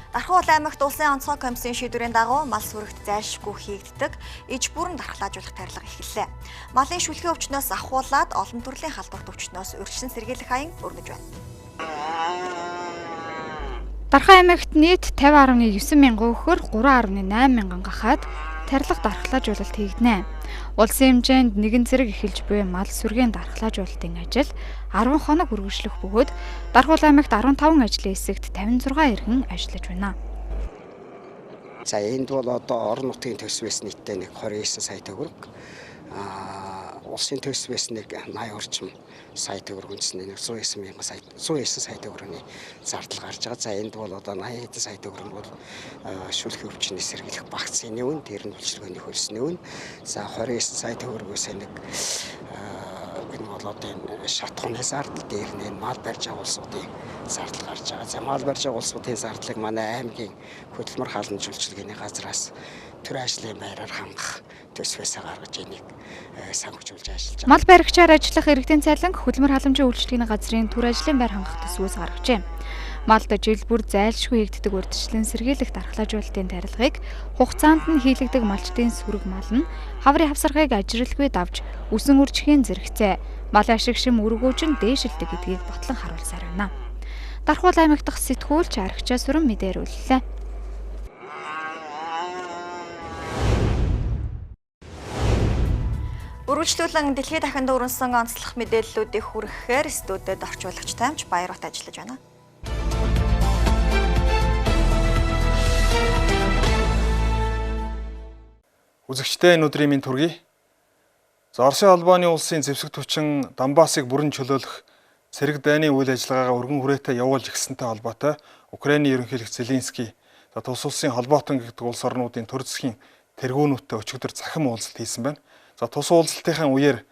Дархуул аймагт улсын онцгой комиссийн шийдвэрийн дагуу мал сүрэгт зайлшгүй хийгддэг иж бүрэн дархлаажуулах тарилга эхэллээ. Малын шүлгийн өвчнөөс ахуулаад олон төрлийн халдварт өвчнөөс урьдчилан сэргийлэх аян өрнөж байна. Дархан аймагт нийт 50.9 мянган өхөр 3.8 мянган гахаад тарилга дархлаажуулалт хийгдэнэ. Улсын хэмжээнд нэгэн зэрэг эхэлж буй мал сүргийн дархлаажуулалтын ажил 10 хоног үргэлжлэх бөгөөд Дархуул аймагт 15 ажлын хэсэгт 56 иргэн ажиллаж байна. За энд бол одоо орон нутгийн төсвөөс нийтдээ нэг 29 сая төгрөг, улсын төсвөөс нэг 80 орчим сая төгрөг үндэсний 109 сая төгрөгийн зардал гарч байгаа. За энд бол одоо 80 сая төгрөг бол шүлгийн өвчний сэргийлэх багцын үн, дээр нь үйлчилгээний хөлсний үн. За 29 сая төгрөгөөс нэг энэ бол одоо энэ шатхууны зардал, дээр нь мал барьж байгаа улсуудын зардал гарч байгаа. За мал барьж байгаа улсуудын зардлыг манай аймгийн хөдөлмөр хаалт үйлчилгээний газраас төр ажлын байраар хангах төсвөөсөө гаргаж энийг санхүүжүүлж ажиллаж байгаа. Мал баригчаар ажиллах иргэдийн цалин хөдөлмөр халамжийн үйлчилгээний газрын төр ажлын байр хангах төсвөөс гаргажээ. Малд жил бүр зайлшгүй хийгддэг урьдчилан сэргийлэх дархлаажуулалтын тарилгыг хугацаанд нь хийлэгдэг малчдын сүрэг мал нь хаврын хавсаргыг ажирлгүй давж үсэн үржихийн зэрэгцээ малын ашиг шим өргөөж нь дээшилдэг гэдгийг батлан харуулсаар байна. Дархуул аймаг дахь сэтгүүлч Архичаа Сүрэн мэдээлүүллээ. Үргэлжлүүлэн дэлхийд дахинд өрнсөн онцлог мэдээллүүдийг хүргэхээр студиуд орчуулагч Таймч Баярут ажиллаж байна. Үзэгчдээ энэ өдрийн мэнд хүргэе. Оросын холбооны улсын зэвсэг түвшин Донбассыг бүрэн чөлөөлөх цэрэг дайны үйл ажиллагаагаа өргөн хүрээтэй явуулж гисэнтэй холбоотой Украиний ерөнхийлөгч Зеленский тус улсын холбоотон гэгддэг улс орнуудын төр засгийн тэргүүнүүдтэй өчигдөр захин уулзалт хийсэн байна. За тус уулзалтынхаа үеэр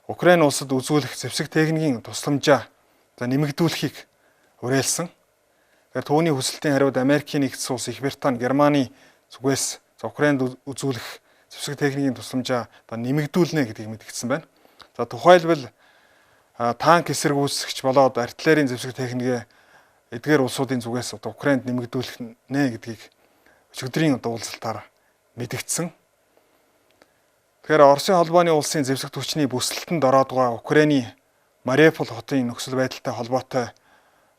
Украин улсад үзүүлэх зэвсэг техникийн тусламжаа нэмэгдүүлэхийг уриалсан. Тэгэхээр түүний хүсэлтийн хариуд Америкийн нэгдсэн улс, Их Британи, Германы зүгээс Украинд үзүүлэх зэвсэг техникийн тусламжаа нэмэгдүүлнэ гэдгийг мэдгдсэн байна. За тухайлбал танк эсэргүүцэгч болоод артиллерийн зэвсэг техникээ эдгээр улсуудын зүгээс Украинд нэмэгдүүлэх нэ гэдгийг өчигдрийн уулзалтаар мэдгдсэн. Тэгэхээр Оросын холбооны улсын зэвсэг түвшний бүсэлтэнд ороод байгаа Украины Мариуполь хотын нөхцөл байдалтай холбоотой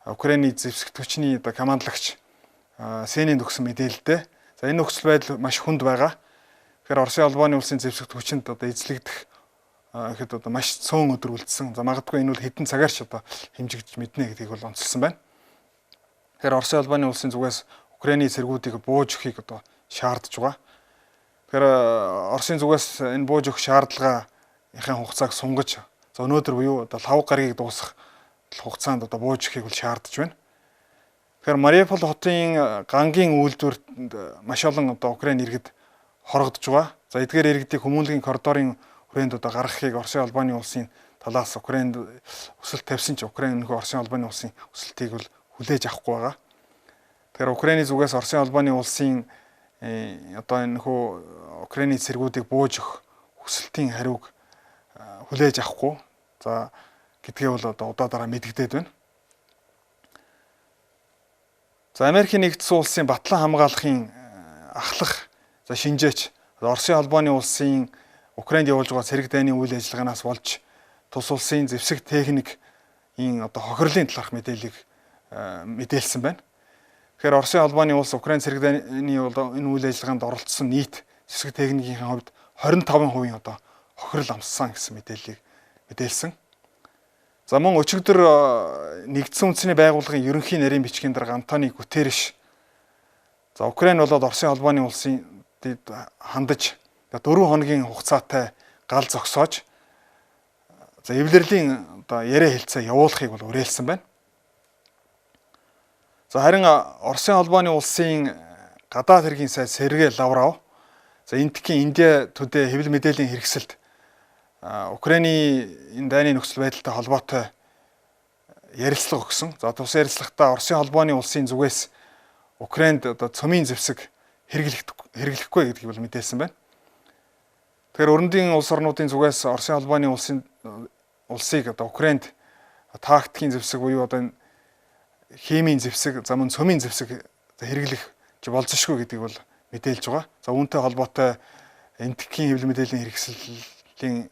Украины зэвсэг түвшний командлагч Сений өгсөн мэдээлэлтэй. За энэ нөхцөл байдал маш хүнд байгаа. Тэгэхээр Оросын холбооны улсын зэвсэг түвшинд эзлэгдэх гэхэд маш цөөн өдөр үлдсэн. За магадгүй энэ бол хэдэн цагаар ч хэмжигдэж мэднэ гэдгийг бол онцлсан байна. Тэгэхээр Оросын холбооны улсын зүгээс Украины цэргүүдийг бууж өгөхийг шаардж байгаа. Тэгэхээр Оросын зүгээс энэ бууж өгөх шаардлагын хугацааг сунгаж өнөөдөр буюу 5 гаригийг дуусгах хугацаанд бууж өгөхийг бол шаардж байна. Тэгэхээр Мариуполь хотын гангийн үйлдвэрт маш олон Украин иргэд хорогдож байгаа. За эдгээр иргэдийг хүмүүнлэгийн коридорын хүрээнд гаргахыг Оросын холбооны улсын талаас Украинд өсөлт тавьсан ч Украин нөхөө Оросын холбооны улсын өсөлтийг бол хүлээж авахгүй байгаа. Тэгэхээр Украины зүгээс Оросын холбооны улсын энэ нөхөө Украины цэргүүдийг бууж өгөх хүсэлтийн хариуг хүлээж авахгүй. За гэдгээ бол удаа дараа мэдэгдээд байна. За Америкийн нэгдсэн улсын батлан хамгаалахын ахлах шинжээч Оросын холбооны улсын Украинд явуулж байгаа цэрэг дайны үйл ажиллагаанаас болж тус улсын зэвсэг техникийн хохирлын талаарх мэдээллийг мэдээлсэн байна. Тэгэхээр Оросын холбооны улс Украин цэрэг дайны энэ үйл ажиллагаанд оролцсон нийт зэвсэг техникийн хувьд 25% хохирол амссан гэсэн мэдээллийг мэдээлсэн. За мөн өчигдөр нэгдсэн үндэсний байгууллагын ерөнхий нарийн бичгийн дарга Антонио Гутерриш за Украин болоод Оросын холбооны улсын хандаж 4 хоногийн хугацаатай гал зогсоож за эвлэрлийн яриа хэлцээ явуулахыг бол уриалсан байна. За харин Оросын холбооны улсын гадаад хэргийн сайд Сергей Лавров за Энтхийн Индия Today хэвлэл мэдээллийн хэрэгсэлд Украины энэ дайны нөхцөл байдалтай холбоотой ярилцлага өгсөн. За тус ярилцлагатаа Оросын холбооны улсын зүгээс Украинд цөмийн зэвсэг хэрэглэхгүй гэдгийг бол мэдээлсэн байна. Тэгэхээр өрөндийн улс орнуудын зүгээс Оросын холбооны улсыг Украинд тактикийн зэвсэг буюу химийн зэвсэг, за мөн цөмийн зэвсэг хэрэглэх болзошгүй гэдгийг бол мэдээлж байгаа. За үүнтэй холбоотой Энтхийн хэвлэл мэдээллийн хэрэгслийн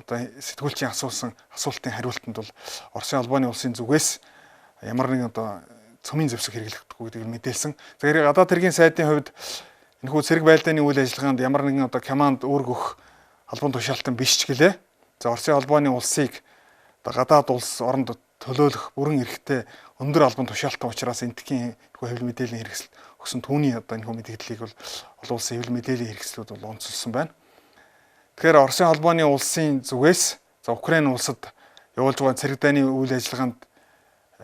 сэтгүүлчийн асуултын хариултанд бол Оросын холбооны улсын зүгээс ямар нэгэн цөмийн зэвсэг хэрэглэхгүй гэдгийг мэдээлсэн. Тэгэхээр гадаад хэргийн сайдын хувьд энэхүү цэрэг байлдааны үйл ажиллагаанд ямар нэгэн команд үүрэг өгөх албан тушаалтан биш ч гэлээ. За Оросын холбооны улсыг гадаад улс оронд төлөөлөх бүрэн эрхтэй өндөр албан тушаалтан учраас Энтхийн хэвлэл мэдээллийн хэрэгсэл өгсөн түүний энэхүү мэдээллийг бол олон улсын хэвлэл мэдээллийн хэрэгслүүд бол онцолсон байна. Тэгэхээр Оросын холбооны улсын зүгээс за Украин улсад явуулж байгаа цэрэг дайны үйл ажиллагаанд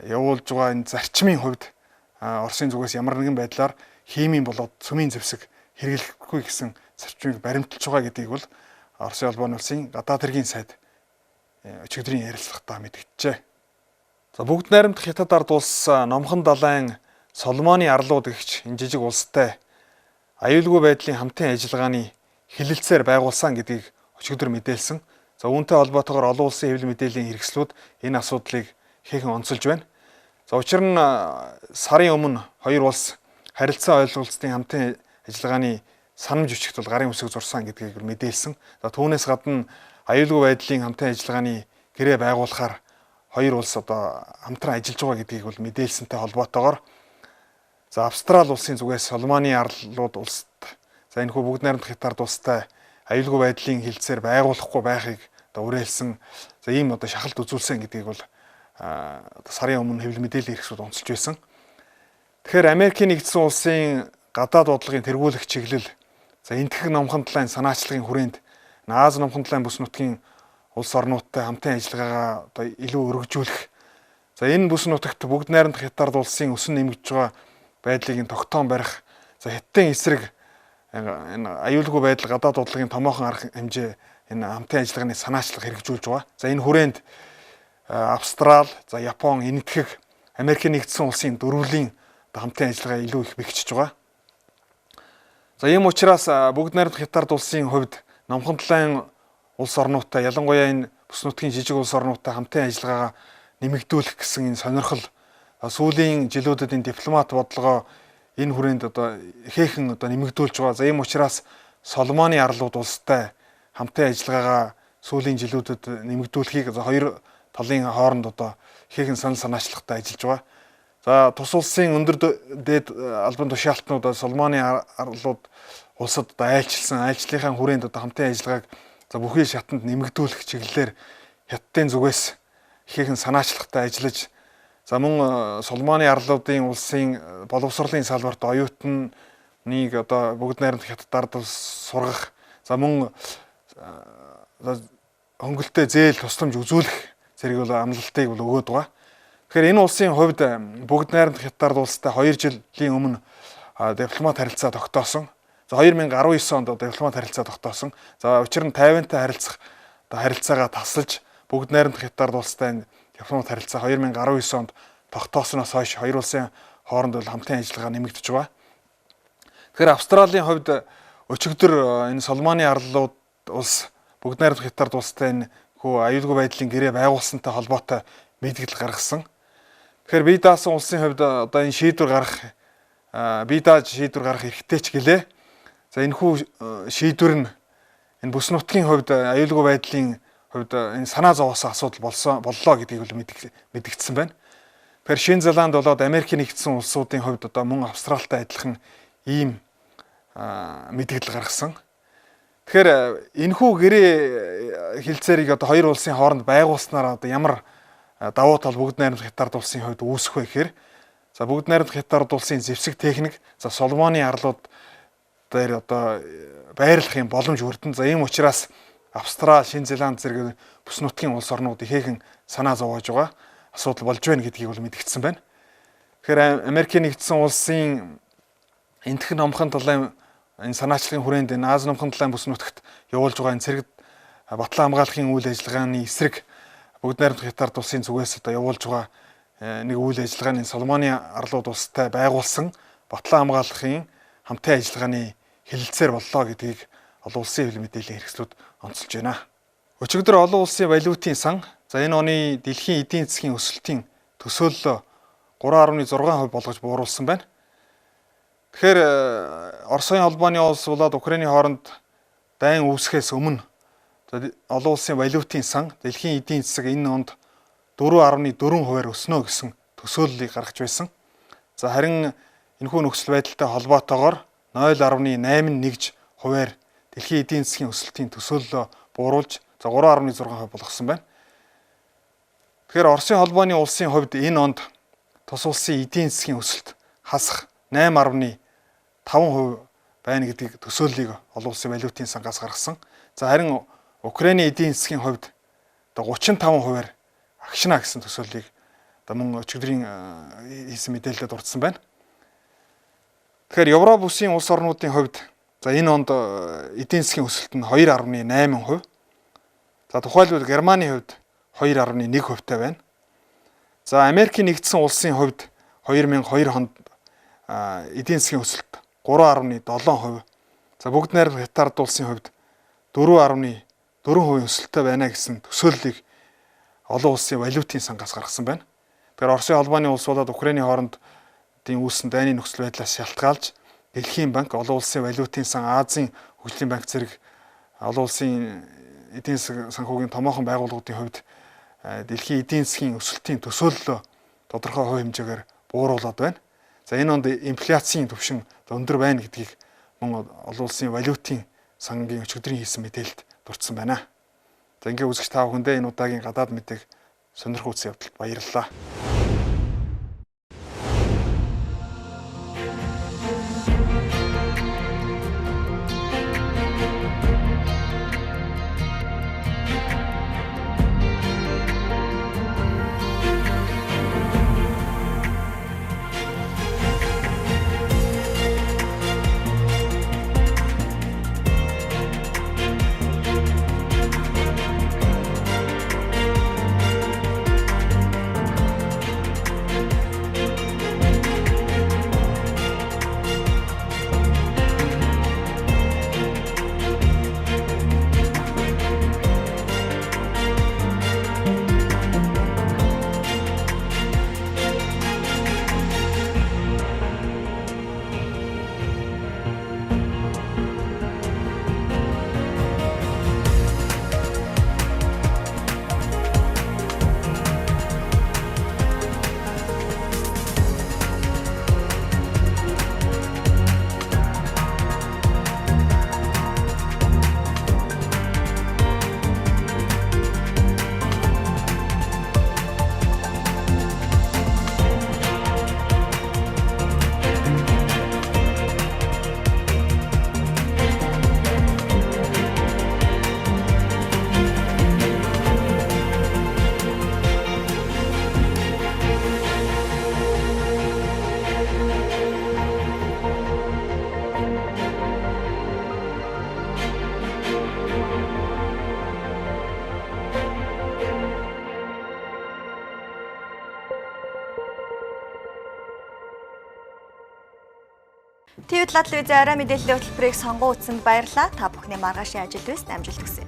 явуулж байгаа энэ зарчмын хувьд Оросын зүгээс ямар нэгэн байдлаар химийн болоод цөмийн зэвсэг хэрэглэхгүй гэсэн зарчмыг баримталж байгаа гэдгийг бол Оросын холбооны улсын гадаад хэргийн сайд өчигдрийн ярилцлагатаа мэдгджээ. За бүгд найрамдах Хятад ард улс Номхон далайн Соломоны арлууд гэгч энэ жижиг улстай аюулгүй байдлын хамтын ажиллагааны хилэлцээр байгуулсан гэдгийг өчигдөр мэдээлсэн. За үүнтэй холбоотойгоор олон улсын хэвлэл мэдээллийн хэрэгслүүд энэ асуудлыг ихээхэн онцолж байна. За учир нь сарын өмнө хоёр улс харилцаа ойлголцлын хамтын ажиллагааны санамж өчгт бол гарын үсэг зурсан гэдгийг мэдээлсэн. За түүнээс гадна аюулгүй байдлын хамтын ажиллагааны гэрээ байгуулахаар хоёр улс хамтран ажиллаж байгаа гэдгийг бол мэдээлсэнтэй холбоотойгоор за Австрали улсын зүгээс Соломоны арлууд улсад за энэхүү бүгд найрамдах Хятад улстай аюулгүй байдлын хилцээр байгуулахгүй байхыг уриалсан. За ийм шахалт үзүүлсэн гэдгийг бол сарын өмнө хэвлэл мэдээллийн хэрэгсүүд онцолж байсан. Тэгэхээр Америкийн нэгдсэн улсын гадаад бодлогын тэргүүлэх чиглэл за Энтхэн номхон талайн санаачлагын хүрээнд Аз номхон талайн бүс нутгийн улс орнуудтай хамтын ажиллагаагаа илүү өргөжүүлэх. За энэ бүс нутагт бүгд найрамдах Хятад улсын өсөн нэмэгдэж байгаа байдлыг тогтоон барих. За Хятадын эсрэг энэ аюулгүй байдал гадаад дуудлагын томоохон арга хэмжээ энэ хамтын ажиллагааны санаачлах хэрэгжүүлж байгаа. За энэ хүрээнд Австрал, за Япон, Энэтхэг, Америкийн нэгдсэн улсын дөрвөлийн хамтын ажиллагаа илүү их бэхжиж байгаа. За ийм учраас бүгд найрамдах Хятад улсын хувьд номхон талайн улс орнуудтай ялангуяа энэ бүс нутгийн жижиг улс орнуудтай хамтын ажиллагаагаа нэмэгдүүлэх гэсэн энэ сонирхол сүүлийн жилүүдэд энэ дипломат бодлогоо энэ хүрээнд одоо ихээхэн одоо нэмэгдүүлж байгаа. За ийм учраас Соломоны арлууд улстай хамтын ажиллагаагаа сүүлийн жилүүдэд нэмэгдүүлэхийг хоёр талын хооронд одоо ихээхэн санал санаачлагтай ажиллаж байгаа. За тус улсын өндөр дээд албан тушаалтнууд Соломоны арлууд улсад одоо айлчилсан айлчлалынхаа хүрээнд одоо хамтын ажиллагааг за бүхий шатанд нэмэгдүүлэх чиглэлээр Хятадын зүгээс ихээхэн санаачлагтай ажиллаж за мөн Соломоны арлуудын улсын боловсролын салбарт оюутныг одоо бүгд найрамдах Хятад ард сургах за мөн хөнгөлтэй зээл тусламж үзүүлэх зэрэг бол амлалтыг бол өгөөд байгаа. Тэгэхээр энэ улсын хувьд бүгд найрамдах Хятад улстай 2 жилийн өмнө дипломат харилцаа тогтоосон. За 2019 онд дипломат харилцаа тогтоосон. За учир нь 50-тай харилцах харилцаагаа тасалж бүгд найрамдах Хятад улстай дипломат харилцаа 2019 онд тогтоосноос хойш хоёр улсын хооронд хамтын ажиллагаа нэмэгдэж байгаа. Тэгэхээр Австралийн хувьд өчигдөр энэ Соломоны арлууд улс бүгд найрамдах Хятад улстай энэ аюулгүй байдлын гэрээ байгуулсантай холбоотой мэдгэл гаргасан. Тэгэхээр бие даасан улсын хувьд одоо энэ шийдвэр гарах хэрэгтэй ч гэлээ. За энэхүү шийдвэр нь энэ бүс нутгийн хувьд аюулгүй байдлын хувьд энэ санаа зовоосон асуудал боллоо гэдгийг бол мэдгдсэн байна. Тэгэхээр Шинэ Зеланд болоод Америкийн нэгдсэн улсуудын хувьд одоо мөн Австралитай адилхан ийм мэдгэл гаргасан. Тэгэхээр энэхүү гэрээ хилцээрийг одоо хоёр улсын хооронд байгуулснараа одоо ямар давуу тал бүгд найрамдах Хятад улсын хувьд үүсэх вэ гэхээр за бүгд найрамдах Хятад улсын зэвсэг техник за Соломоны арлууд дээр одоо байрлах юм боломж өрдөн. За ийм учраас Австрал, Шинэ Зеланд зэрэг бүс нутгийн улс орнууд ихээхэн санаа зовоож байгаа асуудал болж байна гэдгийг бол мэдгдсэн байна. Тэгэхээр Америкийн нэгдсэн улсын энтхэн номхон талын энэ санаачлагын хүрээнд энэ Аз номхон талын бүс нутагт явуулж байгаа энэ цэрэг батлан хамгаалахын үйл ажиллагааны эсрэг бүгд найрамдах Хятад улсын зүгээс одоо явуулж байгаа нэг үйл ажиллагааны Соломоны арлууд улстай байгуулсан батлан хамгаалахын хамтын ажиллагааны хэлэлцээр боллоо гэдгийг олон улсын хэвлэл мэдээллийн хэрэгслүүд онцолж байна. Өчигдөр олон улсын валютын сан за энэ оны дэлхийн эдийн засгийн өсөлтийн төсөөллөө 3.6% болгож бууруулсан байна. Тэгэхээр Оросын холбооны улс болоод Украиний хооронд дайн үүсгэхээс өмнө олон улсын валютын сан дэлхийн эдийн засаг энэ онд 4.4% өснө гэсэн төсөөллийг гаргаж байсан. За харин энэхүү нөхцөл байдалтай холбоотойгоор 0.81%-аар дэлхийн эдийн засгийн өсөлтийн төсөөллөө бууруулж за 3.6% болгосон байна. Тэгэхээр Оросын холбооны улсын хувьд энэ онд тус улсын эдийн засгийн өсөлт хасах 8.5% байна гэдгийг төсөөллийг олон улсын валютын сангаас гаргасан. За харин Украиний эдийн засгийн хувьд 35%-аар агшина гэсэн төсөөллийг мөн өчигдрийн хийсэн мэдээлэлд дурдсан байна. Тэгэхээр Европ улсын улс орнуудын хувьд за энэ онд эдийн засгийн өсөлт нь 2.8%. За тухайлбал Германы хувьд 2.1%-тай байна. За Америкийн нэгдсэн улсын хувьд 2002 онд эдийн засгийн өсөлт 3.7%. За бүгд найрамдах Хятад улсын хувьд 4.4% өсөлттэй байна гэсэн төсөөллийг олон улсын валютын сангаас гаргасан байна. Тэгэхээр Оросын холбооны улс болоод Украиний хооронд үүссэн дайны нөхцөл байдлаас шалтгаалж Дэлхийн банк, олон улсын валютын сан, Азийн хөгжлийн банк зэрэг олон улсын эдийн засгийн санхүүгийн томоохон байгууллагуудын хувьд дэлхийн эдийн засгийн өсөлтийн төсөөллөө тодорхой хувь хэмжээгээр бууруулад байна. За энэ онд инфляцийн түвшин өндөр байна гэдгийг мөн олон улсын валютын сангийн өчигдрийн хийсэн мэдээлэлд дурдсан байна. За ингээ үзэгч та бүхэндээ энэ удаагийн гадаад мэдээг сонирхол үзсэн явдалд баярлалаа. ТV7 телевизийн арай мэдээллийн хөтөлбөрийг сонгон үзсэнд баярлалаа. Та бүхний маргаашийн ажил үйлс амжилт хүсье.